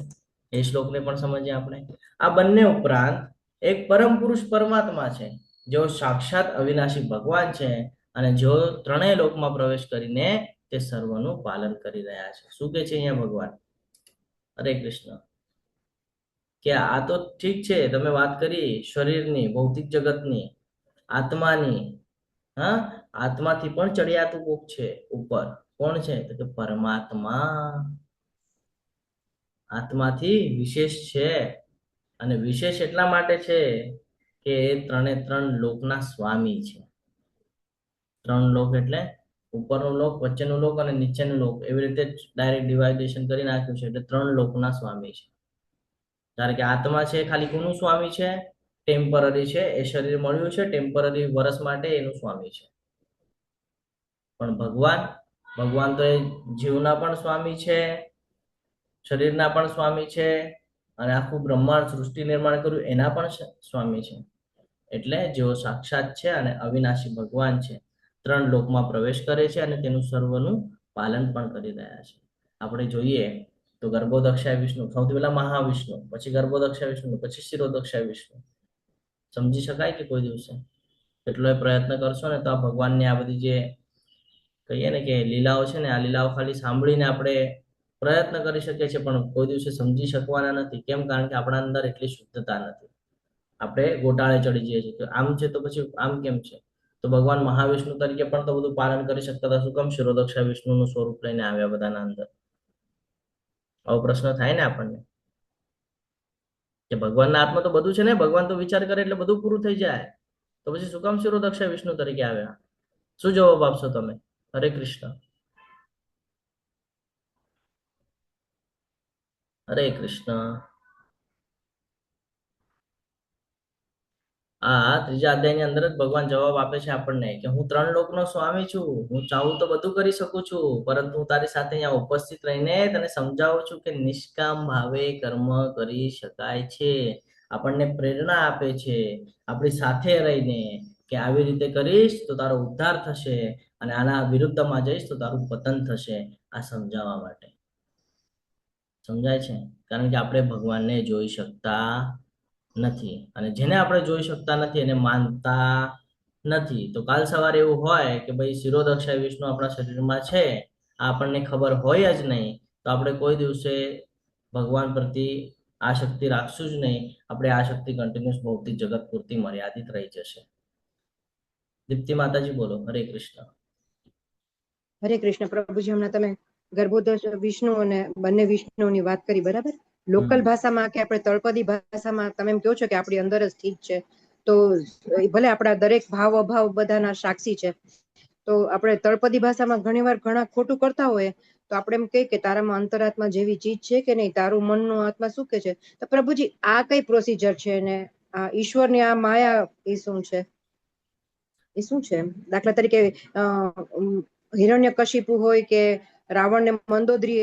Speaker 1: એ શ્લોકને પણ સમજીએ આપણે. આ બંને ઉપરાંત એક પરમ પુરુષ પરમાત્મા છે, જેઓ સાક્ષાત અવિનાશી ભગવાન છે, અને જેઓ ત્રણેય લોકમાં પ્રવેશ કરીને તે સર્વનું પાલન કરી રહ્યા છે. શું કે છે અહીંયા ભગવાન? હરે કૃષ્ણ. કે આ તો ઠીક છે, તમે વાત કરી શરીરની, ભૌતિક જગતની, આત્માની. હા, આત્માથી પણ ચડિયાતું કોક છે ઉપર. કોણ છે? તો કે પરમાત્મા. આત્માથી વિશેષ છે, અને વિશેષ એટલા માટે છે કે એ ત્રણે ત્રણ લોકના સ્વામી છે. ત્રણ લોક એટલે ઉપરનો લોક, વચ્ચેનો લોક અને નીચેનો લોક, એવી રીતે ડાયરેક્ટ ડિવાઇડેશન કરી નાખ્યું છે. એટલે ત્રણ લોકના સ્વામી છે. કારણ કે આત્મા છે ખાલી કોનું સ્વામી છે? ટેમ્પરરી છે. એ શરીર મળ્યું છે ટેમ્પરરી વર્ષ માટે, એનું સ્વામી છે. પણ ભગવાન તો એ જીવના પણ સ્વામી છે, શરીરના પણ સ્વામી છે, અને આખું બ્રહ્માંડ સૃષ્ટિ નિર્માણ કર્યું એના પણ સ્વામી છે. એટલે જેઓ સાક્ષાત છે અને અવિનાશી ભગવાન છે, ત્રણ લોકમાં પ્રવેશ કરે છે અને તેનું સર્વનું પાલન પણ કરી રહ્યા છે. આપણે જોઈએ તો ગર્ભોદક્ષાય વિષ્ણુ, સૌથી પહેલા મહાવિષ્ણુ, પછી ગર્ભોદક્ષાય વિષ્ણુ, પછી શિરોદક્ષાય વિષ્ણુ. સમજી શકાય કે કોઈ દિવસે કેટલો પ્રયત્ન કરશો ને તો આ ભગવાનની આ બધી જે કહીએ ને કે લીલાઓ છે ને, આ લીલાઓ ખાલી સાંભળીને આપણે પ્રયત્ન કરી શકીએ છીએ, પણ કોઈ દિવસે સમજી શકવાના નથી. કેમ? કારણ કે આપણા અંદર એટલી શુદ્ધતા નથી. આપણે ગોટાળે ચડી જઈએ છીએ. તો આમ છે તો પછી આમ કેમ છે? તો ભગવાન મહાવિષ્ણુ તરીકે પણ તો બધું પાલન કરી શકતા હતા, શું કામ શિરોદક્ષા વિષ્ણુનું સ્વરૂપ લઈને આવ્યા બધાના અંદર? આવો પ્રશ્ન થાય ને આપણને, કે ભગવાનના આત્મા તો બધું છે ને, ભગવાન તો વિચાર કરે એટલે બધું પૂરું થઈ જાય, તો પછી શું કામ શિરોદક્ષા વિષ્ણુ તરીકે આવ્યા? શું જવાબ આપશો તમે? હરે કૃષ્ણ. હરે કૃષ્ણ. આ ત્રીજા અધ્યાયની અંદર જ ભગવાન જવાબ આપે છે આપણને કે હું ત્રણ લોકનો સ્વામી છું, હું ચાહું તો બધું કરી શકું છું, પરંતુ હું તારી સાથે અહીંયા ઉપસ્થિત રહીને તને સમજાવું છું કે નિષ્કામ ભાવે કર્મ કરી શકાય છે. આપણને પ્રેરણા આપે છે આપણી સાથે રહીને કે આવી રીતે કરીશ તો તારો ઉદ્ધાર થશે, અને આના વિરુદ્ધમાં જઈશ તો તારું પતન થશે. આ સમજાવવા માટે. સમજાય છે? કારણ કે આપણે ભગવાનને જોઈ શકતા નથી, અને જેને આપણે જોઈ શકતા નથી એને માનતા નથી. તો કાલ સવારે એવું હોય કે ભાઈ શિરોદક્ષાય વિષ્ણુ આપણા શરીરમાં છે, આ આપણને ખબર હોય જ નહીં, તો આપણે કોઈ દિવસે ભગવાન પ્રત્યે આસક્તિ રાખશું જ નહીં. આપણે આસક્તિ કન્ટિન્યુઅસ ભૌતિક જગત પૂરતી મર્યાદિત રહી જશે. દીપ્તિ માતાજી બોલો, હરે કૃષ્ણ.
Speaker 6: હરે કૃષ્ણ. પ્રભુજી, હમણાં તમે ગર્ભોદક વિષ્ણુ અને બંને વિષ્ણુની વાત કરી, બરાબર? લોકલ ભાષામાં કે આપણે તળપદી ભાષામાં તમે એમ કહો છો કે આપણી અંદર જ સ્થિત છે, તો ભલે આપણા દરેક ભાવ અભાવ બધાના સાક્ષી છે, તો આપણે તળપદી ભાષામાં ઘણીવાર ઘણા ખોટું કરતા હોય તો આપણે એમ કહીએ કે તારામાં અંતરાત્મા જેવી ચીજ છે કે નહીં, તારું મનનું આત્મા શું કે છે? તો પ્રભુજી, આ કઈ પ્રોસિજર છે, ને આ ઈશ્વરની આ માયા એ શું છે? એ શું છે? દાખલા તરીકે હિરણ્યકશિપુ હોય કે રાવણને મંદોદરી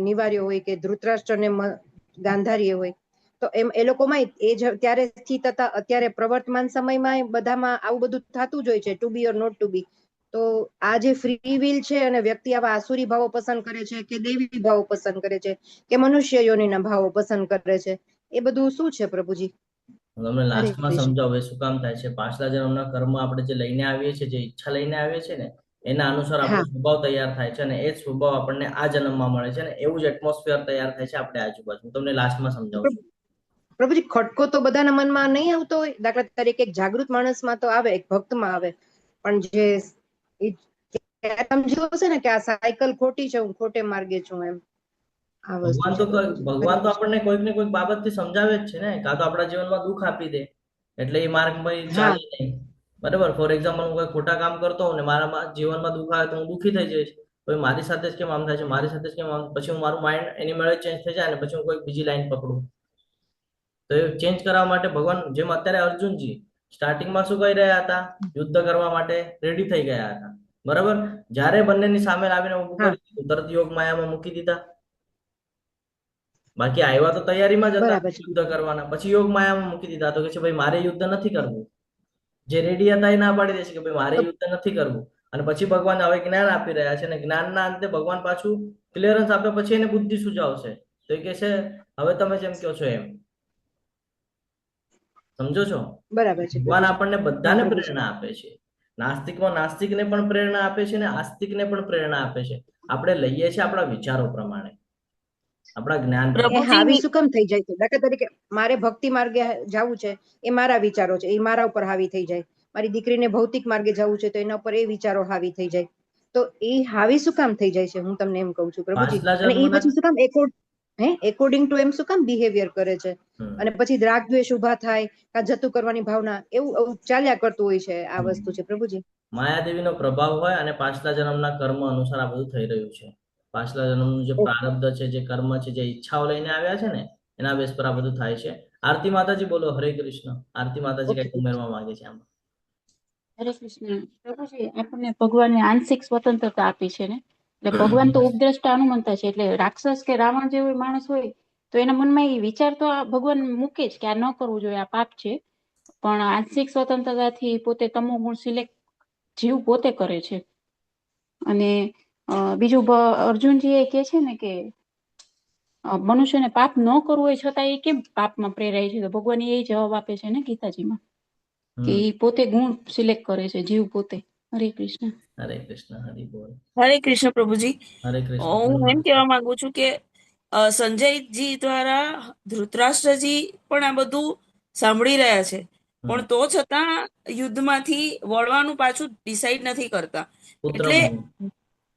Speaker 6: નિવાર્યો હોય કે ધૃતરાષ્ટ્રને ગાંધારીએ હોય, તો એમ એ લોકોમાં એ જ ત્યારે સ્થિત હતા. અત્યારે પ્રવર્તમાન સમયમાં બધામાં આવું બધું થતું જ હોય છે, to be or not to be. તો આ જે ફ્રી વિલ છે, અને વ્યક્તિ આવા આસુરી ભાવો પસંદ કરે છે કે દેવી ભાવો પસંદ કરે છે કે મનુષ્ય યોનિના ભાવો પસંદ કરે છે, એ બધું શું છે પ્રભુજી?
Speaker 1: તમને લાસ્ટમાં સમજાવું એ શું કામ થાય છે. પાછલા જન્મના કર્મ આપણે જે લઈને આવીએ છીએ, જે ઈચ્છા લઈને આવીએ છીએ ને, એના અનુસાર આપણો સ્વભાવ તૈયાર થાય છે, અને એ જ સ્વભાવ આપણને આ જન્મમાં મળે છે, અને એવું જ એટમોસ્ફિયર તૈયાર થાય છે આપણે આજુબાજુ. હું તમને લાસ્ટમાં સમજાવું છું.
Speaker 6: પ્રભુજી, ખટકો તો બધાના મનમાં નહીં આવતો હોય. દાખલા તરીકે એક જાગૃત માણસમાં તો આવે, એક ભક્તમાં આવે, પણ જે સમજ્યો હશે ને કે આ સાયકલ ખોટી છે, હું ખોટે માર્ગે છું, એમ આ વસ્તુ
Speaker 1: ભગવાન તો આપણને કોઈક ને કોઈક બાબતથી સમજાવે જ છે ને. કાં તો આપણા જીવનમાં દુઃખ આપી દે એટલે એ માર્ગમાં ચાલે નહીં, બરાબર. ફોર એક્ઝામ્પલ હું કોઈ ખોટા કામ કરતો હોઉં ને મારા જીવનમાં દુઃખ આવે તો હું દુઃખી થઈ જઈશ. તો મારી સાથે જ કેમ આમ થાય છે, મારી સાથે જ કેમ આમ, પછી હું મારું માઇન્ડ એની મેળે ચેન્જ થઈ જાય ને પછી હું કોઈ બીજી લાઈન પકડું. તો એ ચેન્જ કરવા માટે ભગવાન, જેમ અત્યારે અર્જુનજી સ્ટાર્ટિંગમાં શું કહી રહ્યા હતા, યુદ્ધ કરવા માટે રેડી થઈ ગયા હતા. બરાબર. જ્યારે બંનેની સામે લાવીને ઊભું
Speaker 6: હા.
Speaker 1: કરી દીધું, તરત યોગ માયામાં મૂકી દીધા. બાકી આવ્યા તો તૈયારીમાં જ હતા
Speaker 6: બરાબર છે.
Speaker 1: યુદ્ધ કરવાના, પછી યોગ માયામાં મૂકી દીધા. તો કે છે ભાઈ મારે યુદ્ધ નથી કરવું. જે રેડી હતા એ ના પાડી દે છે કે ભાઈ મારે યુદ્ધ નથી કરવું. અને પછી ભગવાન હવે જ્ઞાન આપી રહ્યા છે, અને જ્ઞાનના અંતે ભગવાન પાછું ક્લિયરન્સ આપે પછી એને બુદ્ધિ સુજાવશે. તો એ કે છે હવે તમે જેમ કહો છો એમ. સમજો છો?
Speaker 6: બરાબર છે
Speaker 1: ભગવાન
Speaker 6: પ્રભુજી.
Speaker 1: આપણને બધાને
Speaker 6: હા, પ્રભુજી.
Speaker 1: પ્રેરણા આપે છે. નાસ્તિકમાં નાસ્તિકને પણ પ્રેરણા આપે છે, ને આસ્તિકને પણ પ્રેરણા આપે છે. આપણે લઈએ છીએ આપણા વિચારો પ્રમાણે, આપણા જ્ઞાન
Speaker 6: એ
Speaker 1: પ્રમાણે.
Speaker 6: હાવી શું કામ થઈ જાય છે? દાખલા તરીકે મારે ભક્તિ માર્ગે જવું છે, એ મારા વિચારો છે, એ મારા ઉપર હાવી થઈ જાય. મારી દીકરીને ભૌતિક માર્ગે જવું છે, તો એના ઉપર એ વિચારો હાવી થઈ જાય. તો એ હાવી શું કામ થઈ જાય છે? હું તમને એમ કહું છું પ્રભુજી.
Speaker 1: પાછલા
Speaker 6: અને એ
Speaker 1: જન્મના
Speaker 6: પછી શું કામ એકોર્ડિંગ ટુ એમ શું કામ બિહેવિયર કરે છે? અને પછી રાગ દ્વેષ ઉભા થાય, કા જતું કરવાની ભાવના, એવું ચાલ્યા કરતું હોય છે. આ વસ્તુ છે પ્રભુજી.
Speaker 1: માયાદેવીનો પ્રભાવ હોય અને પાછલા જન્મના કર્મ અનુસાર આ બધું થઈ રહ્યું છે. પાછલા જન્મનું જે પ્રારબ્ધ છે, જે કર્મ છે, જે ઈચ્છાઓ લઈને આવ્યા છે ને, એના બેસ પર આ બધું થાય છે. આરતી માતાજી બોલો. હરે કૃષ્ણ. આરતી માતાજી
Speaker 6: ઓકે.
Speaker 1: કઈક ઉમેરવા માંગે છે આમાં.
Speaker 7: હરે કૃષ્ણ. પ્રભુજી, આપણને ભગવાને આંશિક સ્વતંત્રતા આપી છે ને, એટલે ભગવાન તો ઉપદ્રષ્ટા હનુમંતા છે. એટલે રાક્ષસ કે રાવણ જેવો માણસ હોય તો એના મનમાં એ વિચાર તો આ ભગવાન મૂકે જ કે આ ન કરવું જોઈએ, આ પાપ છે. પણ આંશિક સ્વતંત્રતાથી પોતે તમો ગુણ સિલેક્ટ જીવ પોતે કરે છે. અને બીજું અર્જુનજી એ કે છે ને કે મનુષ્યને પાપ ન કરવું હોય છતાં એ કેમ પાપમાં પ્રેરાય છે? તો ભગવાન એ જવાબ આપે છે ને ગીતાજીમાં, કે એ પોતે ગુણ સિલેક્ટ કરે છે, જીવ પોતે. હરે કૃષ્ણ.
Speaker 1: હરે કૃષ્ણ. હરિ બોલ.
Speaker 8: હરે કૃષ્ણ પ્રભુજી.
Speaker 1: હરે કૃષ્ણ.
Speaker 8: હું એમ કહેવા માંગુ છું કે સંજયજી દ્વારા ધૃતરાષ્ટ્રજી પણ આ બધું સાંભળી રહ્યા છે, પણ તો છતાં યુદ્ધમાંથી વળવાનું પાછું ડિસાઈડ નથી કરતા.
Speaker 1: પુત્ર
Speaker 8: એટલે
Speaker 1: મોહ.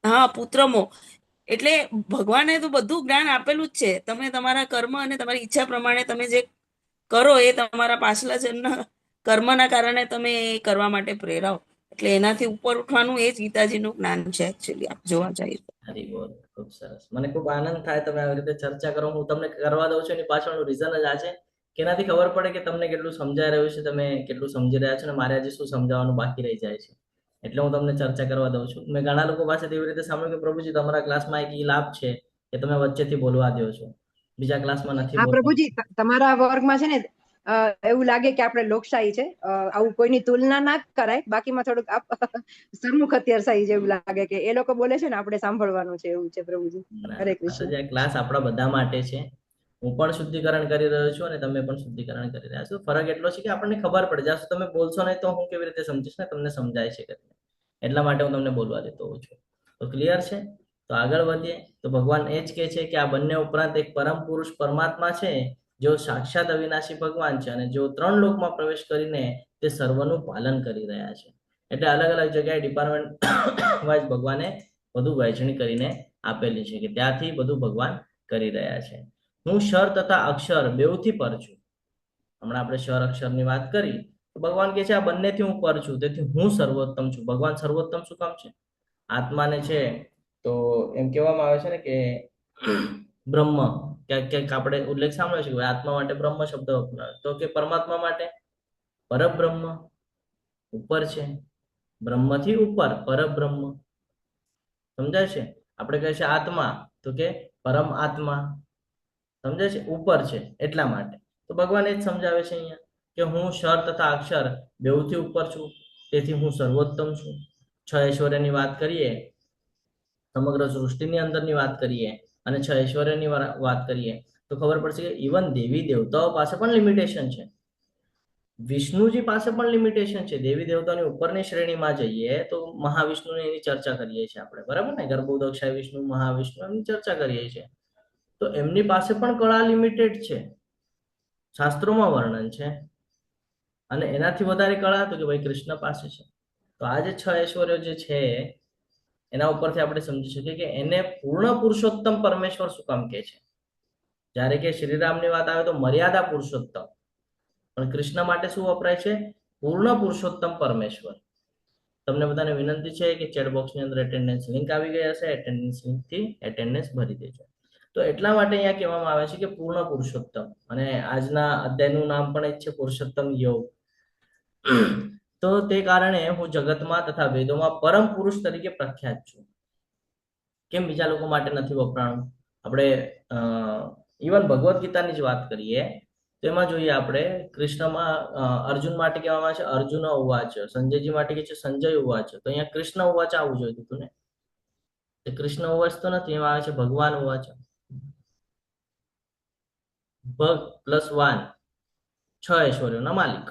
Speaker 8: હા, પુત્રમોહ. એટલે ભગવાને તો બધું જ્ઞાન આપેલું જ છે. તમે તમારા કર્મ અને તમારી ઈચ્છા પ્રમાણે તમે જે કરો એ તમારા પાછલા જન્મના કર્મના કારણે તમે એ કરવા માટે પ્રેરાવ. એટલે એનાથી ઉપર ઉઠવાનું એ જ ગીતાજીનું જ્ઞાન છે એકચ્યુઅલી, આપ જોવા જઈએ.
Speaker 1: હરિ બોલ. ખૂબ સરસ. મને ખૂબ આનંદ થાય તમે આવી રીતે ચર્ચા કરો. હું તમને કરવા દઉં છું એની પાછળનું રીઝન જ આ છે કે એનાથી ખબર પડે કે તમને કેટલું સમજાઈ રહ્યું છે, તમે કેટલું સમજી રહ્યા છો, અને મારે હજી શું સમજાવવાનું બાકી રહી જાય છે. એટલે હું તમને ચર્ચા કરવા દઉં છું. મેં ઘણા લોકો પાસેથી એવી રીતે સાંભળ્યું કે પ્રભુજી તમારા ક્લાસમાં એક ઈ લાભ છે કે તમે વચ્ચેથી બોલવા દો છો, બીજા ક્લાસમાં નથી
Speaker 6: હા
Speaker 1: બોલવા.
Speaker 6: પ્રભુજી, તમારા વર્ગમાં છે ને એવું લાગે કે આપણે લોકશાહી છે. આવું કોઈની તુલના ના કરાય. બાકીમાં થોડુંક સરમુખ અત્યારશાહી જેવું લાગે કે એ લોકો બોલે છે ને આપણે સાંભળવાનું છે, એવું છે પ્રભુજી. હરે કૃષ્ણ.
Speaker 1: ક્લાસ આપણા બધા માટે છે. હું પણ શુદ્ધિકરણ કરી રહ્યો છું અને તમે પણ શુદ્ધિકરણ કરી રહ્યા છો. ફરક એટલો છે કે આપણને ખબર પડે. જ્યાં સુધી તમે બોલશો નહીં તો હું કેવી રીતે સમજીશ ને તમને સમજાય છે કે, એટલા માટે હું તમને બોલવા દેતો હોઉં છું. તો ક્લિયર છે? તો આગળ વધીએ. તો ભગવાન એ જ કહે છે કે આ બંને ઉપરાંત એક પરમ પુરુષ પરમાત્મા છે, જેઓ સાક્ષાત અવિનાશી ભગવાન છે, અને જેઓ 3 લોકમાં પ્રવેશ કરીને તે સર્વનું પાલન કરી રહ્યા છે. એટલે અલગ અલગ જગ્યાએ ડિપાર્ટમેન્ટ વાઇઝ ભગવાને બધું વહેંચણી કરીને આપેલી છે કે ત્યાંથી બધું ભગવાન કરી રહ્યા છે. હું ક્ષર તથા અક્ષર બેઉથી પર છું. હમણાં આપણે ક્ષર અક્ષરની વાત કરી તો ભગવાન કહે છે આ બંનેથી હું પર છું, તેથી હું સર્વોત્તમ છું. ભગવાન સર્વોત્તમ શું કામ છે? આત્માને છે તો એમ કહેવામાં આવે છે ને કે બ્રહ્મ, ક્યાંક ક્યાંક આપણે ઉલ્લેખ સાંભળ્યો છે કે આત્મા માટે બ્રહ્મ શબ્દ વપરાય, તો કે પરમાત્મા માટે પરબ્રહ્મ ઉપર છે. બ્રહ્મથી ઉપર પરબ્રહ્મ. સમજાય છે? આપણે કહે છે આત્મા, તો કે પરમ આત્મા. સમજાય છે? ઉપર છે એટલા માટે. તો ભગવાન એ જ સમજાવે છે અહીંયા કે હું ક્ષર તથા અક્ષર બેઉથી ઉપર છું, તેથી હું સર્વોત્તમ છું. 6 ઐશ્વર્યની વાત કરીએ, સમગ્ર સૃષ્ટિની અંદરની વાત કરીએ અને 6 ઐશ્વર્યની વાત કરીએ તો ખબર પડશે કે ઇવન દેવી દેવતાઓ પાસે પણ લિમિટેશન છે. વિષ્ણુજી પાસે પણ લિમિટેશન છે. દેવી દેવતાની ઉપરની શ્રેણીમાં જઈએ તો મહાવિષ્ણુની એની ચર્ચા કરીએ છીએ આપણે, બરાબર ને? ગર્ભોદક્ષાય વિષ્ણુ, મહાવિષ્ણુ, એમની ચર્ચા કરીએ છીએ. તો એમની પાસે પણ કળા લિમિટેડ છે, શાસ્ત્રોમાં વર્ણન છે. અને એનાથી વધારે કળા તો કે ભાઈ કૃષ્ણ પાસે છે. તો આ જે 6 ઐશ્વર્યો જે છે એના ઉપરથી આપણે સમજી શકીએ કે એને પૂર્ણ પુરુષોત્તમ પરમેશ્વર શું કામ કહે છે. જ્યારે કે શ્રીરામની વાત આવે તો મર્યાદા પુરુષોત્તમ, પણ કૃષ્ણ માટે શું વપરાય છે? પૂર્ણ પુરુષોત્તમ પરમેશ્વર. તમને બધાને વિનંતી છે કે ચેટ બોક્સની અંદર એટેન્ડન્સ લિંક આવી ગઈ હશે, એટેન્ડન્સ લિંકથી એટેન્ડન્સ ભરી દેજો. તો એટલા માટે અહીંયા કહેવામાં આવે છે કે પૂર્ણ પુરુષોત્તમ, અને આજના અધ્યાયનું નામ પણ એ જ છે, પુરુષોત્તમ યોગ. તો તે કારણે હું જગતમાં તથા વેદોમાં પરમ પુરુષ તરીકે પ્રખ્યાત છું. કેમ બીજા લોકો માટે નથી વપરાણું? આપણે ઇવન ભગવદ્ ગીતાની જ વાત કરીએ તો એમાં જોઈએ આપણે, કૃષ્ણમાં અર્જુન માટે કહેવામાં આવે છે અર્જુન ઉવાચ, સંજયજી માટે કહે છે સંજય ઉવાચ. તો અહીંયા કૃષ્ણ ઉવાચ આવવું જોઈએ હતું ને, કૃષ્ણ ઉવાચ તો નથી, એમાં આવે છે ભગવાન ઉવાચ. ભગ પ્લસ વાન, 6 ઐશ્વર્યોના માલિક,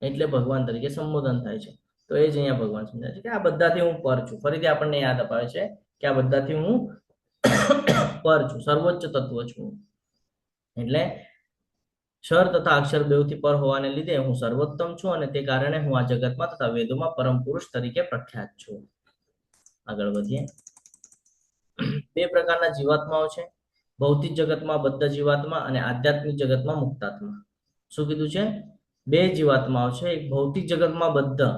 Speaker 1: એટલે ભગવાન તરીકે સંબોધન થાય છે. તો એ જ અહીંયા ભગવાન સમજાય છે કે આ બધાથી હું પર છું. ફરીથી આપણને યાદ અપાવે છે કે આ બધાથી હું પર છું, સર્વોચ્ચ તત્વ છું. એટલે ક્ષર તથા અક્ષર બેવથી પર હોવાને લીધે હું સર્વોત્તમ છું, અને તે કારણે હું આ જગતમાં તથા વેદોમાં પરમ પુરુષ તરીકે પ્રખ્યાત છું. આગળ વધીએ. 2 પ્રકારના જીવાત્માઓ છે, ભૌતિક જગતમાં બદ્ધ જીવાત્મા અને આધ્યાત્મિક જગતમાં મુક્તાત્મા. શું કીધું છે? 2 જીવાત્માઓ છે. એક ભૌતિક જગતમાં બદ્ધ,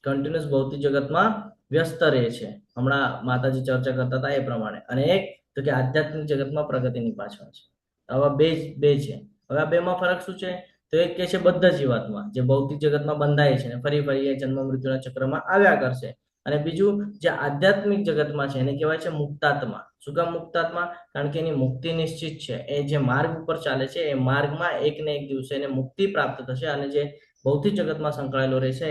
Speaker 1: કન્ટિન્યુઅસ ભૌતિક જગતમાં વ્યસ્ત રહે છે, હમણાં માતાજી ચર્ચા કરતા હતા એ પ્રમાણે, અને એક તો કે આધ્યાત્મિક જગતમાં પ્રગતિની પાછળ છે. આવા બે છે. હવે આ 2માં ફરક શું છે? તો એક કે છે બદ્ધ જીવાત્મા, જે ભૌતિક જગતમાં બંધાય છે ને ફરી ફરી એ જન્મ મૃત્યુના ચક્રમાં આવ્યા કરશે. અને બીજું જે આધ્યાત્મિક જગતમાં છે એને કહેવાય છે મુક્તાત્મા. શું કામ મુક્તાત્મા? કારણ કે એની મુક્તિ નિશ્ચિત છે. એ જે માર્ગ ઉપર ચાલે છે એ માર્ગમાં એક ને એક દિવસે એને મુક્તિ પ્રાપ્ત થશે, અને જે ભૌતિક જગતમાં સંકળાયેલો રહેશે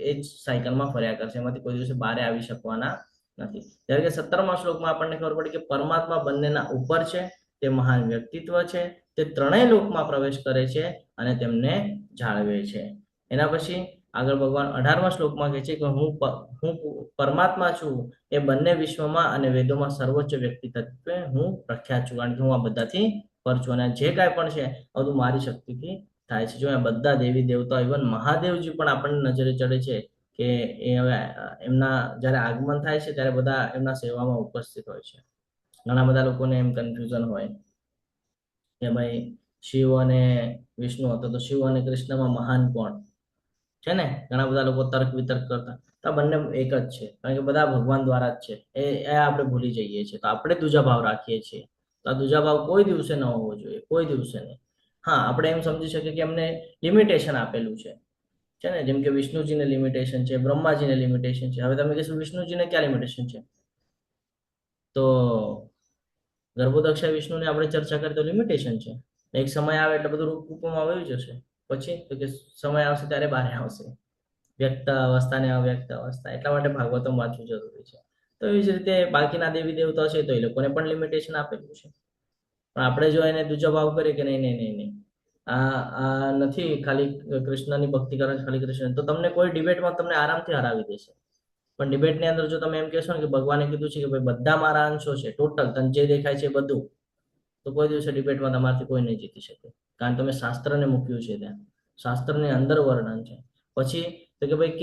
Speaker 1: એ જ સાયકલમાં ફર્યા કરશે, એમાંથી કોઈ દિવસે બહાર આવી શકવાના નથી. જ્યારે કે 17મા શ્લોકમાં આપણને ખબર પડી કે પરમાત્મા બંનેના ઉપર છે, તે મહાન વ્યક્તિત્વ છે, તે ત્રણેય લોકમાં પ્રવેશ કરે છે અને તેમને જાળવે છે. એના પછી આગળ ભગવાન 18મા શ્લોકમાં કહે છે કે હું પરમાત્મા છું, એ બંને વિશ્વમાં અને વેદોમાં સર્વોચ્ચ વ્યક્તિ તત્વે હું પ્રખ્યાત છું, કારણ કે હું આ બધાથી પર છું, અને જે કાંઈ પણ છે બધું મારી શક્તિથી થાય છે. જો આ બધા દેવી દેવતા, ઇવન મહાદેવજી પણ આપણને નજરે ચડે છે કે એ હવે એમના જ્યારે આગમન થાય છે ત્યારે બધા એમના સેવામાં ઉપસ્થિત હોય છે. ઘણા બધા લોકોને એમ કન્ફ્યુઝન હોય કે ભાઈ શિવ અને વિષ્ણુ હતો, તો શિવ અને કૃષ્ણમાં મહાન કોણ છે ને? ઘણા બધા લોકો તર્ક વિતર્ક કરતા, તો બંને એક જ છે, કારણ કે બધા ભગવાન દ્વારા જ છે. એ આપણે ભૂલી જઈએ છીએ, તો આપણે દુજા ભાવ રાખીએ છીએ. તો આ દુજા ભાવ કોઈ દિવસે ન હોવો જોઈએ, કોઈ દિવસે નહીં. હા, આપણે એમ સમજી શકીએ કે એમને લિમિટેશન આપેલું છે ને, જેમ કે વિષ્ણુજીને લિમિટેશન છે, બ્રહ્માજીને લિમિટેશન છે. હવે તમે કહેશો વિષ્ણુજીને ક્યાં લિમિટેશન છે? તો ગર્ભોદક્ષા વિષ્ણુને આપણે ચર્ચા કરી તો લિમિટેશન છે. એક સમય આવે એટલે બધું રૂપમાં આવી જશે. પછી તો કે સમય આવશે ત્યારે બહાર આવશે, વ્યક્ત અવસ્થા ને અવ્યક્ત અવસ્થા. એટલા માટે ભાગવતમ વાંચવું જરૂરી છે. તો એવી જ રીતે બાકીના દેવી દેવતાઓ છે તો એ લોકોને પણ લિમિટેશન આપેલું છે, પણ આપણે જો એને દૂજો ભાવ કરીએ કે નહીં, આ નથી, ખાલી કૃષ્ણની ભક્તિ કરે ખાલી કૃષ્ણ, તો તમને કોઈ ડિબેટમાં તમને આરામથી હરાવી દેશે. પણ ડિબેટની અંદર જો તમે એમ કહેશો ને કે ભગવાને કીધું છે કે ભાઈ બધા મારા અંશો છે, ટોટલ તને જે દેખાય છે બધું, તો કોઈ દિવસે ડિબેટમાં તમારાથી કોઈ નહીં જીતી શકે, કારણ કે તમે શાસ્ત્રને મૂક્યું છે ત્યાં, શાસ્ત્રની અંદર વર્ણન છે. પછી તો કે ભાઈ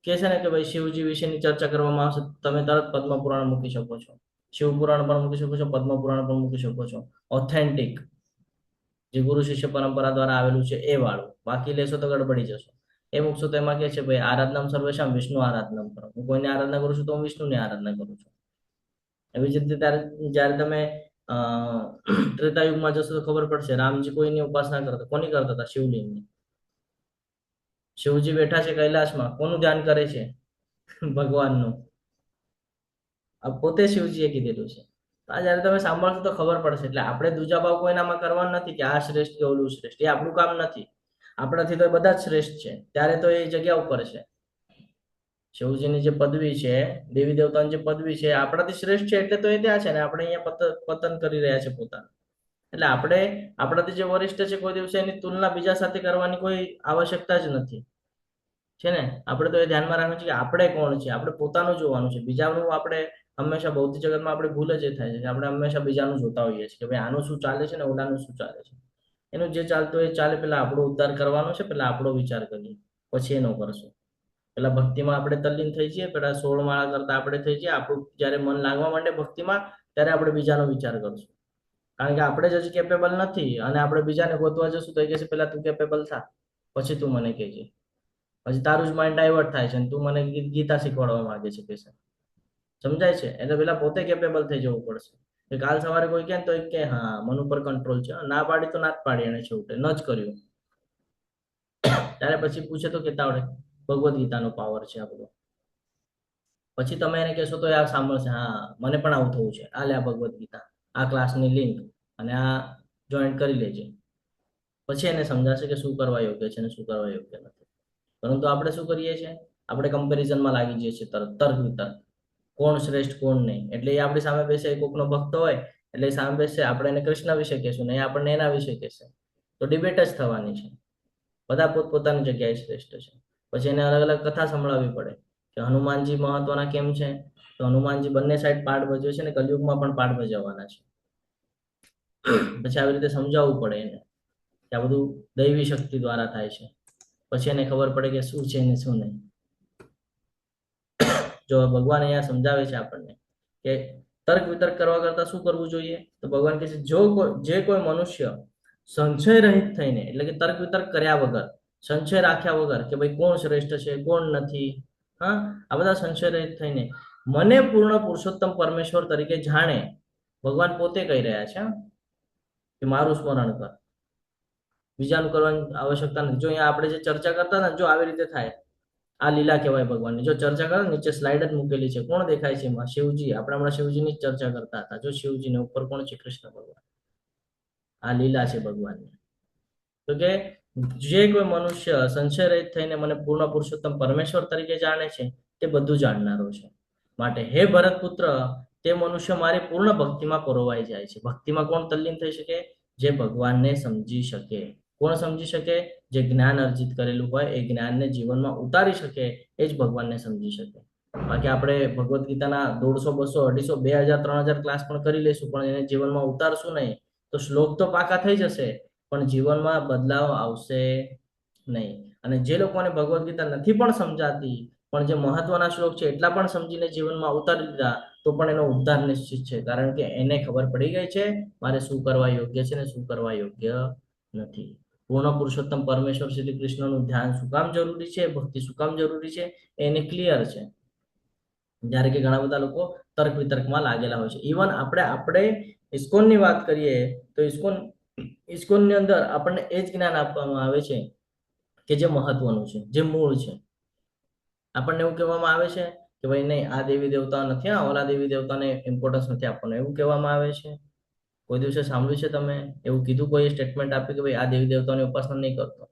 Speaker 1: કે છે ને કે ભાઈ શિવજી વિશેની ચર્ચા કરવામાં આવશે, તમે તરત પદ્મ પુરાણ મૂકી શકો છો, શિવ પુરાણ પણ મૂકી શકો છો, પદ્મ પુરાણ પણ મૂકી શકો છો, ઓથેન્ટિક જે ગુરુ શિષ્ય પરંપરા દ્વારા આવેલું છે એ વાળું. બાકી લેશો તો ગડબડી જશો. એ મૂકશો તો એમાં કે છે ભાઈ આરાધના સર્વેશામ વિષ્ણુ આરાધના કરો, હું કોઈને આરાધના કરું છું તો હું વિષ્ણુની આરાધના કરું છું. એવી જ રીતે જ્યારે તમે ત્રેતાયુગમાં જશો તો ખબર પડશે રામજી કોઈની ઉપાસના કરતા, કોની કરતા હતા? શિવલિંગની. શિવજી બેઠા છે કૈલાસમાં, કોનું ધ્યાન કરે છે? ભગવાનનું. આ પોતે શિવજીએ કીધેલું છે. આ જયારે તમે સાંભળશો તો ખબર પડશે. એટલે આપણે દૂજા ભાવ કોઈનામાં કરવાનું નથી કે આ શ્રેષ્ઠ કે ઓલું શ્રેષ્ઠ, એ આપણું કામ નથી. આપણાથી તો બધા જ શ્રેષ્ઠ છે, ત્યારે તો એ જગ્યા ઉપર છે. શિવજીની જે પદવી છે, દેવી દેવતાની જે પદવી છે, આપણાથી શ્રેષ્ઠ છે એટલે તો એ ત્યાં છે ને આપણે અહીંયા પતન કરી રહ્યા છે પોતાનું. એટલે આપણે આપણાથી જે વરિષ્ઠ છે કોઈ દિવસે એની તુલના બીજા સાથે કરવાની કોઈ આવશ્યકતા જ નથી, છે ને? આપણે તો એ ધ્યાનમાં રાખવું છે કે આપણે કોણ છે, આપણે પોતાનું જોવાનું છે. બીજાનું આપણે હંમેશા ભૌતિક જગતમાં આપણે ભૂલ જ એ થાય છે કે આપણે હંમેશા બીજાનું જોતા હોઈએ છીએ કે ભાઈ આનું શું ચાલે છે ને ઓલાનું શું ચાલે છે. એનું જે ચાલતું એ ચાલે, પેલા આપણો ઉદ્ધાર કરવાનો છે, પેલા આપણો વિચાર કરીએ, પછી એનો કરશું. પેલા ભક્તિમાં આપણે તલ્લીન થઈ જઈએ, પેલા 16 માળા કરતા આપણે થઈ જઈએ. આપણું જયારે મન લાગવા માંડે ભક્તિમાં, ત્યારે આપણે બીજાનો વિચાર કરશું, કારણ કે આપણે જ હજી કેપેબલ નથી. અને આપણે બીજાને ગોતવા જશું તો એ કહેશે પેલા તું કેપેબલ થા, પછી તું મને કહેજે. પછી તારું જ માઇન્ડ ડાયવર્ટ થાય છે અને તું મને ગીતા શીખવાડવા માંગે છે કે છે. સમજાય છે? એટલે પેલા પોતે કેપેબલ થઈ જવું પડશે. કે કાલ સવારે કોઈ કહે તો એક કે હા મન ઉપર કંટ્રોલ છે, ના પાડી તો ના જ પાડી, એને છેવટે ન જ કર્યું. ત્યારે પછી પૂછે તો કેતા આવડે ભગવદ્ ગીતાનો પાવર છે આ બધો. પછી તમે એને કહેશો તો આ સાંભળશે, હા મને પણ આવું થવું છે, આ લે આ ભગવદ્ ગીતા, આ ક્લાસની લિંક અને આ જોઈન્ટ કરી લેજે. પછી એને સમજાશે કે શું કરવા યોગ્ય છે અને શું કરવા યોગ્ય નથી. પરંતુ આપણે શું કરીએ છીએ? આપણે કમ્પેરિઝનમાં લાગી જઈએ છીએ, તર્ક વિતર્ક, કોણ શ્રેષ્ઠ કોણ નહીં. એટલે એ આપણી સામે બેસે, કોકનો ભક્ત હોય એટલે એ સામે બેસે, આપણે એને કૃષ્ણ વિશે કહેશું ને આપણને એના વિશે કહેશે, તો ડિબેટ જ થવાની છે. બધા પોતપોતાની જગ્યાએ શ્રેષ્ઠ છે. પછી એને અલગ અલગ કથા સંભળાવવી પડે કે હનુમાનજી મહત્વના કેમ છે. તો હનુમાનજી બંને સાઈડ પાઠ ભજવે છે ને કલયુગમાં પણ પાઠ ભજવવાના છે. પછી આવી રીતે સમજાવવું પડે એને કે આ બધું દૈવી શક્તિ દ્વારા થાય છે. પછી એને ખબર પડે કે શું છે ને શું નહીં. જો ભગવાન અહીંયા સમજાવે છે આપણને કે તર્ક વિતર્ક કરવા કરતા શું કરવું જોઈએ, તો ભગવાન કહે છે જે કોઈ મનુષ્ય સંશય રહિત થઈને, એટલે કે તર્ક વિતર્ક કર્યા વગર, સંશય રાખ્યા વગર કે ભાઈ કોણ શ્રેષ્ઠ છે કોણ નથી, હા આ બધા સંશય રહિત થઈને મને પૂર્ણ પુરુષોત્તમ પરમેશ્વર તરીકે જાણે. ભગવાન પોતે કહી રહ્યા છે કે મારું સ્મરણ કર, બીજાનું કરવાની આવશ્યકતા નથી. જો અહીંયા આપણે જે ચર્ચા કરતા ને, જો આવી રીતે થાય, આ લીલા કહેવાય ભગવાનની. જો ચર્ચા કરો નીચે સ્લાઇડ જ મૂકેલી છે, કોણ દેખાય છે એમાં? શિવજી. આપણે હમણાં શિવજીની જ ચર્ચા કરતા હતા. જો શિવજીને ઉપર કોણ છે? કૃષ્ણ ભગવાન. આ લીલા છે ભગવાનની. તો કે જે કોઈ મનુષ્ય સંશય રહિત થઈને મને પૂર્ણ પુરુષોત્તમ પરમેશ્વર તરીકે જાણે છે તે બધું જાણનારો છે. માટે હે ભરત પુત્ર, તે મનુષ્ય મારી પૂર્ણ ભક્તિમાં પરોવાઈ જાય છે. ભક્તિમાં કોણ તલ્લીન થઈ શકે? જે ભગવાનને સમજી શકે. કોણ સમજી શકે? જે જ્ઞાન અર્જિત કરેલું હોય એ જ્ઞાનને જીવનમાં ઉતારી શકે, એ જ ભગવાનને સમજી શકે. બાકી આપણે ભગવદ્ ગીતાના 150, 200, 250, 3000 ક્લાસ પણ કરી લઈશું, પણ એને જીવનમાં ઉતારશું નહીં તો શ્લોક તો પાકા થઈ જશે પણ જીવનમાં બદલાવ આવશે નહીં. અને જે લોકોને ભગવદ્ ગીતા નથી પણ સમજાતી, પણ જે મહત્વના શ્લોક છે એટલા પણ સમજીને જીવનમાં ઉતારી દીધા, તો પણ એનો ઉદ્ધાર નિશ્ચિત છે. કારણ કે એને ખબર પડી ગઈ છે મારે શું કરવા યોગ્ય છે ને શું કરવા યોગ્ય નથી. પૂર્ણ પુરુષોત્તમ પરમેશ્વર શ્રી કૃષ્ણનું ધ્યાન શું કામ જરૂરી છે, ભક્તિ શું કામ જરૂરી છે, એને ક્લિયર છે. જ્યારે કે ઘણા બધા લોકો તર્ક વિતર્કમાં લાગેલા હોય છે. ઇવન આપણે ઇસ્કોનની વાત કરીએ તો ઇસ્કોનની અંદર આપણને એ જ જ્ઞાન આપવામાં આવે છે કે જે મહત્વનું છે, જે મૂળ છે. આપણને એવું કહેવામાં આવે છે કે ભાઈ નહીં, આ દેવી દેવતા નથી, ઓલા દેવી દેવતાને ઇમ્પોર્ટન્સ નથી આપવાનું, એવું કહેવામાં આવે છે. કોઈ દિવસે સાંભળ્યું છે તમે એવું કીધું, કોઈ સ્ટેટમેન્ટ આપ્યું કે ભાઈ આ દેવી દેવતાની ઉપાસના નહીં કરતો?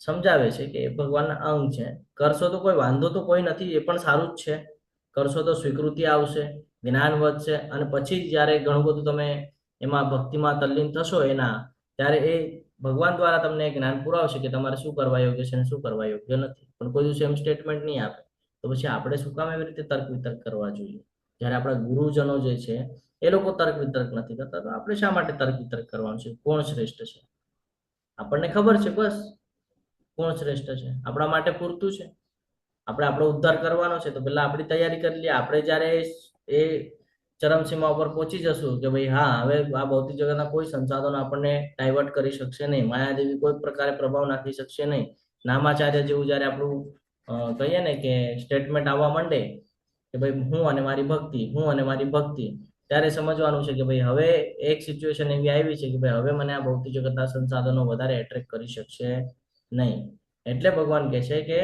Speaker 1: સમજાવે છે કે એ ભગવાનના અંગ છે, કરશો તો કોઈ વાંધો તો કોઈ નથી, એ પણ સારું જ છે. કરશો તો સ્વીકૃતિ આવશે, જ્ઞાન વધશે, અને પછી જ્યારે ઘણું બધું તમે એમાં ભક્તિમાં તલ્લીન થશો એના, ત્યારે એ ભગવાન દ્વારા તમને જ્ઞાન પુરાવશે કે તમારે શું કરવા યોગ્ય છે અને શું કરવા યોગ્ય નથી. પણ કોઈ દિવસ એમ સ્ટેટમેન્ટ નહીં આપે. તો પછી આપણે શું કામ એવી રીતે તર્ક વિતર્ક કરવા જોઈએ? જ્યારે આપણા ગુરુજનો જે છે એ લોકો તર્ક વિતર્ક નથી કરતા, તો આપણે શા માટે તર્ક વિતર્ક કરવાનું છે? કોણ શ્રેષ્ઠ છે આપણને ખબર છે, બસ. કોણ શ્રેષ્ઠ છે આપણા માટે પૂરતું છે. આપણે આપણો ઉદ્ધાર કરવાનો છે તો પહેલા આપણી તૈયારી કરી લઈએ. આપણે જ્યારે એ ચરમસીમા ઉપર પહોંચી જશું કે ભાઈ હા, હવે આ ભૌતિક જગતના કોઈ સંસાધનો આપણને ડાયવર્ટ કરી શકશે નહીં, માયાદેવી કોઈ પ્રકારે પ્રભાવ નાખી શકશે નહીં. નામાચાર્ય જેવું જ્યારે આપણું કહીએ ને કે સ્ટેટમેન્ટ આવવા માંડે કે ભાઈ હું અને મારી ભક્તિ, હું અને મારી ભક્તિ, ત્યારે સમજવાનું છે કે ભાઈ હવે એક સિચ્યુએશન એવી આવી છે કે ભાઈ હવે મને આ ભૌતિક જગતના સંસાધનો વધારે એટ્રેક્ટ કરી શકશે નહીં. એટલે ભગવાન કહે છે કે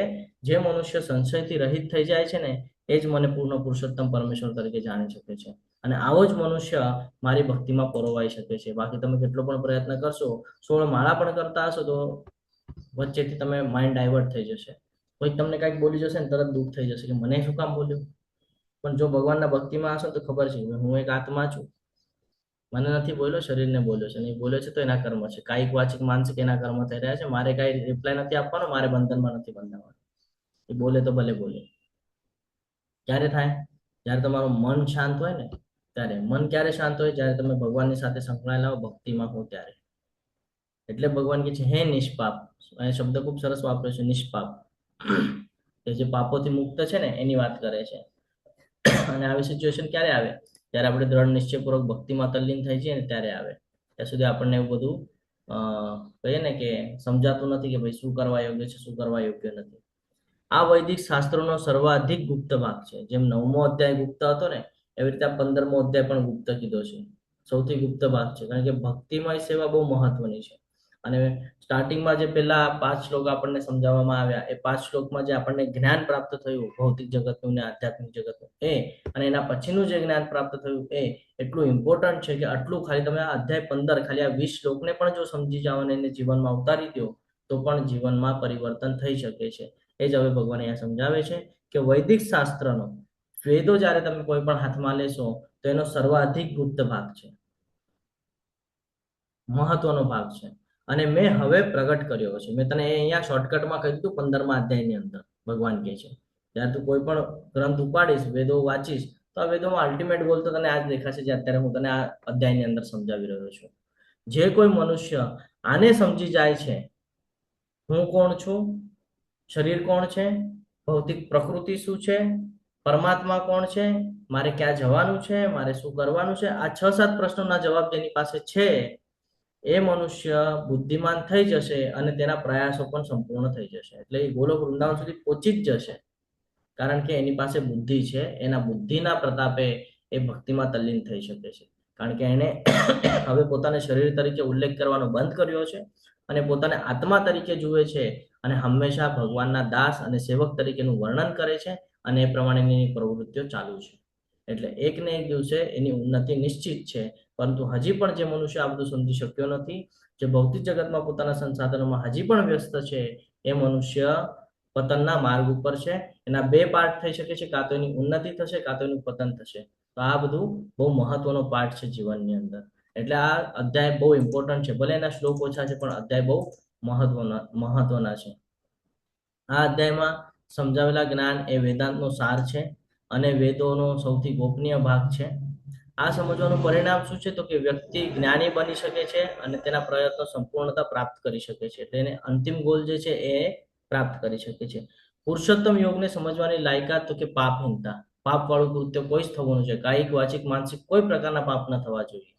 Speaker 1: જે મનુષ્ય સંશયથી રહિત થઈ જાય છે ને એ જ મને પૂર્ણ પુરુષોત્તમ પરમેશ્વર તરીકે જાણી શકે છે. અને આવો જ મનુષ્ય મારી ભક્તિમાં પરોવાઈ શકે છે. બાકી તમે કેટલો પણ પ્રયત્ન કરશો, 16 માળા પણ કરતા હશો, તો વચ્ચેથી તમે માઇન્ડ ડાયવર્ટ થઈ જશે. કોઈક તમને કંઈક બોલી જશે ને તરત દુઃખ થઈ જશે કે મને શું કામ બોલ્યું. પણ જો ભગવાનના ભક્તિમાં હશો તો ખબર છે કે હું એક આત્મા છું, મને નથી બોલ્યો, શરીરને બોલ્યો છે, નહીં બોલ્યો છે તો એના કર્મ છે, કાયિક વાચિક માનસિક એના કર્મ થઈ રહ્યા છે. મારે કઈ રિપ્લાય નથી આપવાનો, મારે બંધનમાં નથી બંધાવવાનો. એ બોલે તો ભલે બોલે. ક્યારે થાય? જ્યારે તમારું મન શાંત હોય ને ત્યારે. મન ક્યારે શાંત હોય? જ્યારે તમે ભગવાનની સાથે સંકળાયેલા હો, ભક્તિમાં હો ત્યારે. એટલે ભગવાન કહે છે હે નિષ્પાપ. એ શબ્દ ખૂબ સરસ વાપર્યો છે, નિષ્પાપ. એ જે પાપોથી મુક્ત છે ને એની વાત કરે છે. અને આવી સિચ્યુએશન ક્યારે આવે? ત્યારે આપણે દ્રઢ નિશ્ચયપૂર્વક ભક્તિમાં તલ્લીન થઈ જઈએ ને ત્યારે આવે. ત્યાં સુધી આપણને એવું બધું કહીએ ને કે સમજાતું નથી કે ભાઈ શું કરવા યોગ્ય છે, શું કરવા યોગ્ય નથી. આ વૈદિક શાસ્ત્રોનો સર્વાધિક ગુપ્ત ભાગ છે. જેમ 9મો અધ્યાય ગુપ્ત હતો ને, એવી રીતે આ 15મો અધ્યાય પણ ગુપ્ત કીધો છે. સૌથી ગુપ્ત ભાગ છે, કારણ કે ભક્તિમય સેવા બહુ મહત્વની છે. અને સ્ટાર્ટિંગમાં જે પેલા 5 શ્લોક આપણને સમજાવવામાં આવ્યા, એ 5 શ્લોકમાં જે આપણને જ્ઞાન પ્રાપ્ત થયું ભૌતિક જગતનું ને આધ્યાત્મિક જગતનું, એ અને એના પછીનું જે જ્ઞાન પ્રાપ્ત થયું એ એટલું ઇમ્પોર્ટન્ટ છે કે આટલું ખાલી તમે આ અધ્યાય 15 ખાલી આ 20 શ્લોકને પણ જો સમજી જાઓ અને એને જીવનમાં ઉતારી દો તો પણ જીવનમાં પરિવર્તન થઈ શકે છે. એ જ હવે ભગવાન અહીંયા સમજાવે છે કે વૈદિક શાસ્ત્રનો, વેદો જ્યારે તમે કોઈ પણ હાથમાં લેશો તો એનો સર્વાધિક ગુપ્ત ભાગ છે, મહત્વનો ભાગ છે. અને મેં હવે પ્રગટ કર્યો છે. મેં તને અહીંયા શોર્ટકટમાં કહી દીધું 15મા અધ્યાયની અંદર ભગવાન કહે છે જ્યારે તું કોઈ પણ ગ્રંથ ઉપાડીશ, વેદો વાંચીશ, તો આ વેદોમાં અલ્ટિમેટ ગોલ તો તને આ જ દેખાશે જે અત્યારે હું તને આ અધ્યાયની અંદર સમજાવી રહ્યો છું. જે કોઈ મનુષ્ય આને સમજી જાય છે, હું કોણ છું, શરીર કોણ છે, ભૌતિક પ્રકૃતિ શું છે, પરમાત્મા કોણ છે, મારે ક્યાં જવાનું છે, મારે શું કરવાનું છે, આ 6-7 પ્રશ્નોના જવાબ જેની પાસે છે એ મનુષ્ય બુદ્ધિમાન થઈ જશે અને તેના પ્રયાસો પણ સંપૂર્ણ થઈ જશે. એટલે એ ગોલોક વૃંદાવન સુધી પહોંચી જ જશે, કારણ કે એની પાસે બુદ્ધિ છે. એના બુદ્ધિના પ્રતાપે એ ભક્તિમાં તલ્લીન થઈ શકે છે, કારણ કે એને હવે પોતાને શરીર તરીકે ઉલ્લેખ કરવાનો બંધ કર્યો છે અને પોતાને આત્મા તરીકે જુએ છે અને હંમેશા ભગવાનના દાસ અને સેવક તરીકેનું વર્ણન કરે છે અને એ પ્રમાણેની પ્રવૃત્તિઓ ચાલુ છે. એટલે એક ને એક દિવસે એની ઉન્નતિ નિશ્ચિત છે. પરંતુ હજી પણ જે મનુષ્ય આ બધું સમજી શક્યો નથી, જે ભૌતિક જગતમાં પોતાના સંસાધનોમાં હજી પણ વ્યસ્ત છે, એ મનુષ્ય પતનના માર્ગ ઉપર છે. એના 2 પાર્ટ થઈ શકે છે, કાં તો એની ઉન્નતિ થશે, કાં તો એનું પતન થશે. તો આ બધું બહુ મહત્વનો પાર્ટ છે જીવનની અંદર. એટલે આ અધ્યાય બહુ ઇમ્પોર્ટન્ટ છે. ભલે એના શ્લોક ઓછા છે પણ અધ્યાય બહુ મહત્વના છે. આ અધ્યાયમાં સમજાવેલા જ્ઞાન એ વેદાંતનો સાર છે અને વેદોનો સૌથી ગોપનીય ભાગ છે. આ સમજવાનું પરિણામ શું છે? તો કે વ્યક્તિ જ્ઞાની બની શકે છે અને તેના પ્રયત્નો સંપૂર્ણતા પ્રાપ્ત કરી શકે છે. એટલે એને અંતિમ ગોલ જે છે એ પ્રાપ્ત કરી શકે છે. પુરુષોત્તમ યોગને સમજવાની લાયકાત તો કે પાપહીનતા. પાપ વાળું કૃત્ય કોઈ જ થવાનું છે, કાયિક, વાચિક, માનસિક કોઈ પ્રકારના પાપ ન થવા જોઈએ.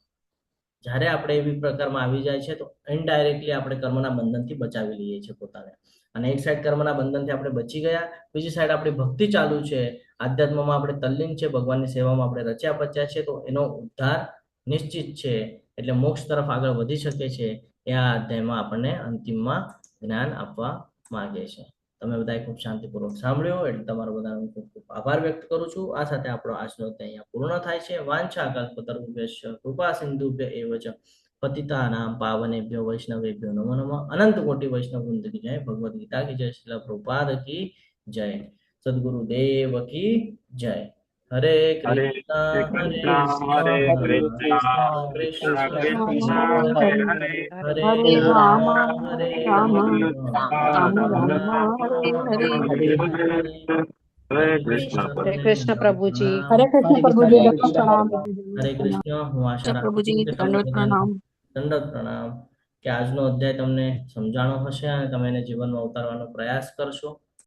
Speaker 1: જ્યારે આપણે એવી પ્રકારમાં આવી જાય છે તો ઇનડાયરેક્ટલી આપણે કર્મના બંધનથી બચાવી લઈએ છીએ પોતાને. અને એક સાઈડ કર્મના બંધનથી આપણે બચી ગયા, બીજી સાઈડ આપણી ભક્તિ ચાલુ છે, આધ્યાત્મમાં આપણે તલ્લીન છે, ભગવાનની સેવામાં આપણે રચ્યા પચ્યા છે, તો એનો ઉદ્ધાર નિશ્ચિત છે. એટલે મોક્ષ તરફ આગળ વધી શકે છે. એ આ અધ્યાયમાં આપણને અંતિમમાં જ્ઞાન આપવા માંગે છે. તમે બધાએ ખૂબ શાંતિપૂર્વક સાંભળ્યું, એટલે તમારો બધાનો ખૂબ ખૂબ આભાર વ્યક્ત કરું છું. આ સાથે આપણો આજનો અધ્યાય અહીંયા પૂર્ણ થાય છે. વાંછા કલ્પતરુભ્યશ્ચ કૃપા સિંધુભ્ય એવ ચ પતિતાનાં પાવનેભ્યો વૈષ્ણવેભ્યો નમો નમઃ. અનંત કોટી વૈષ્ણવ વૃંદ કી જય. ભગવદ ગીતા કી જય. શ્રીલ પ્રભુપાદ કી જય. સદગુરુદેવ કી જય. હરે કૃષ્ણ
Speaker 2: હરે કૃષ્ણ,
Speaker 1: કૃષ્ણ
Speaker 2: કૃષ્ણ
Speaker 1: હરે
Speaker 2: હરે
Speaker 1: હરે
Speaker 7: હરે રામ
Speaker 1: હરે
Speaker 7: રામ
Speaker 1: રામ
Speaker 7: રામ હરે હરે.
Speaker 2: હરે કૃષ્ણ.
Speaker 6: હરે કૃષ્ણ પ્રભુજી.
Speaker 7: હરે કૃષ્ણ પ્રભુજી,
Speaker 3: હરે
Speaker 7: દત્ત પ્રણામ.
Speaker 1: હરે કૃષ્ણ. હું આશા રાખું
Speaker 7: પ્રભુજી,
Speaker 1: છું કે તમે
Speaker 7: દંડવત
Speaker 1: બધાને
Speaker 7: પ્રણામ.
Speaker 1: દંડવત પ્રણામ, કે આજનો અધ્યાય તમને સમજાણો હશે અને તમે એને જીવનમાં ઉતારવાનો પ્રયાસ કરશો.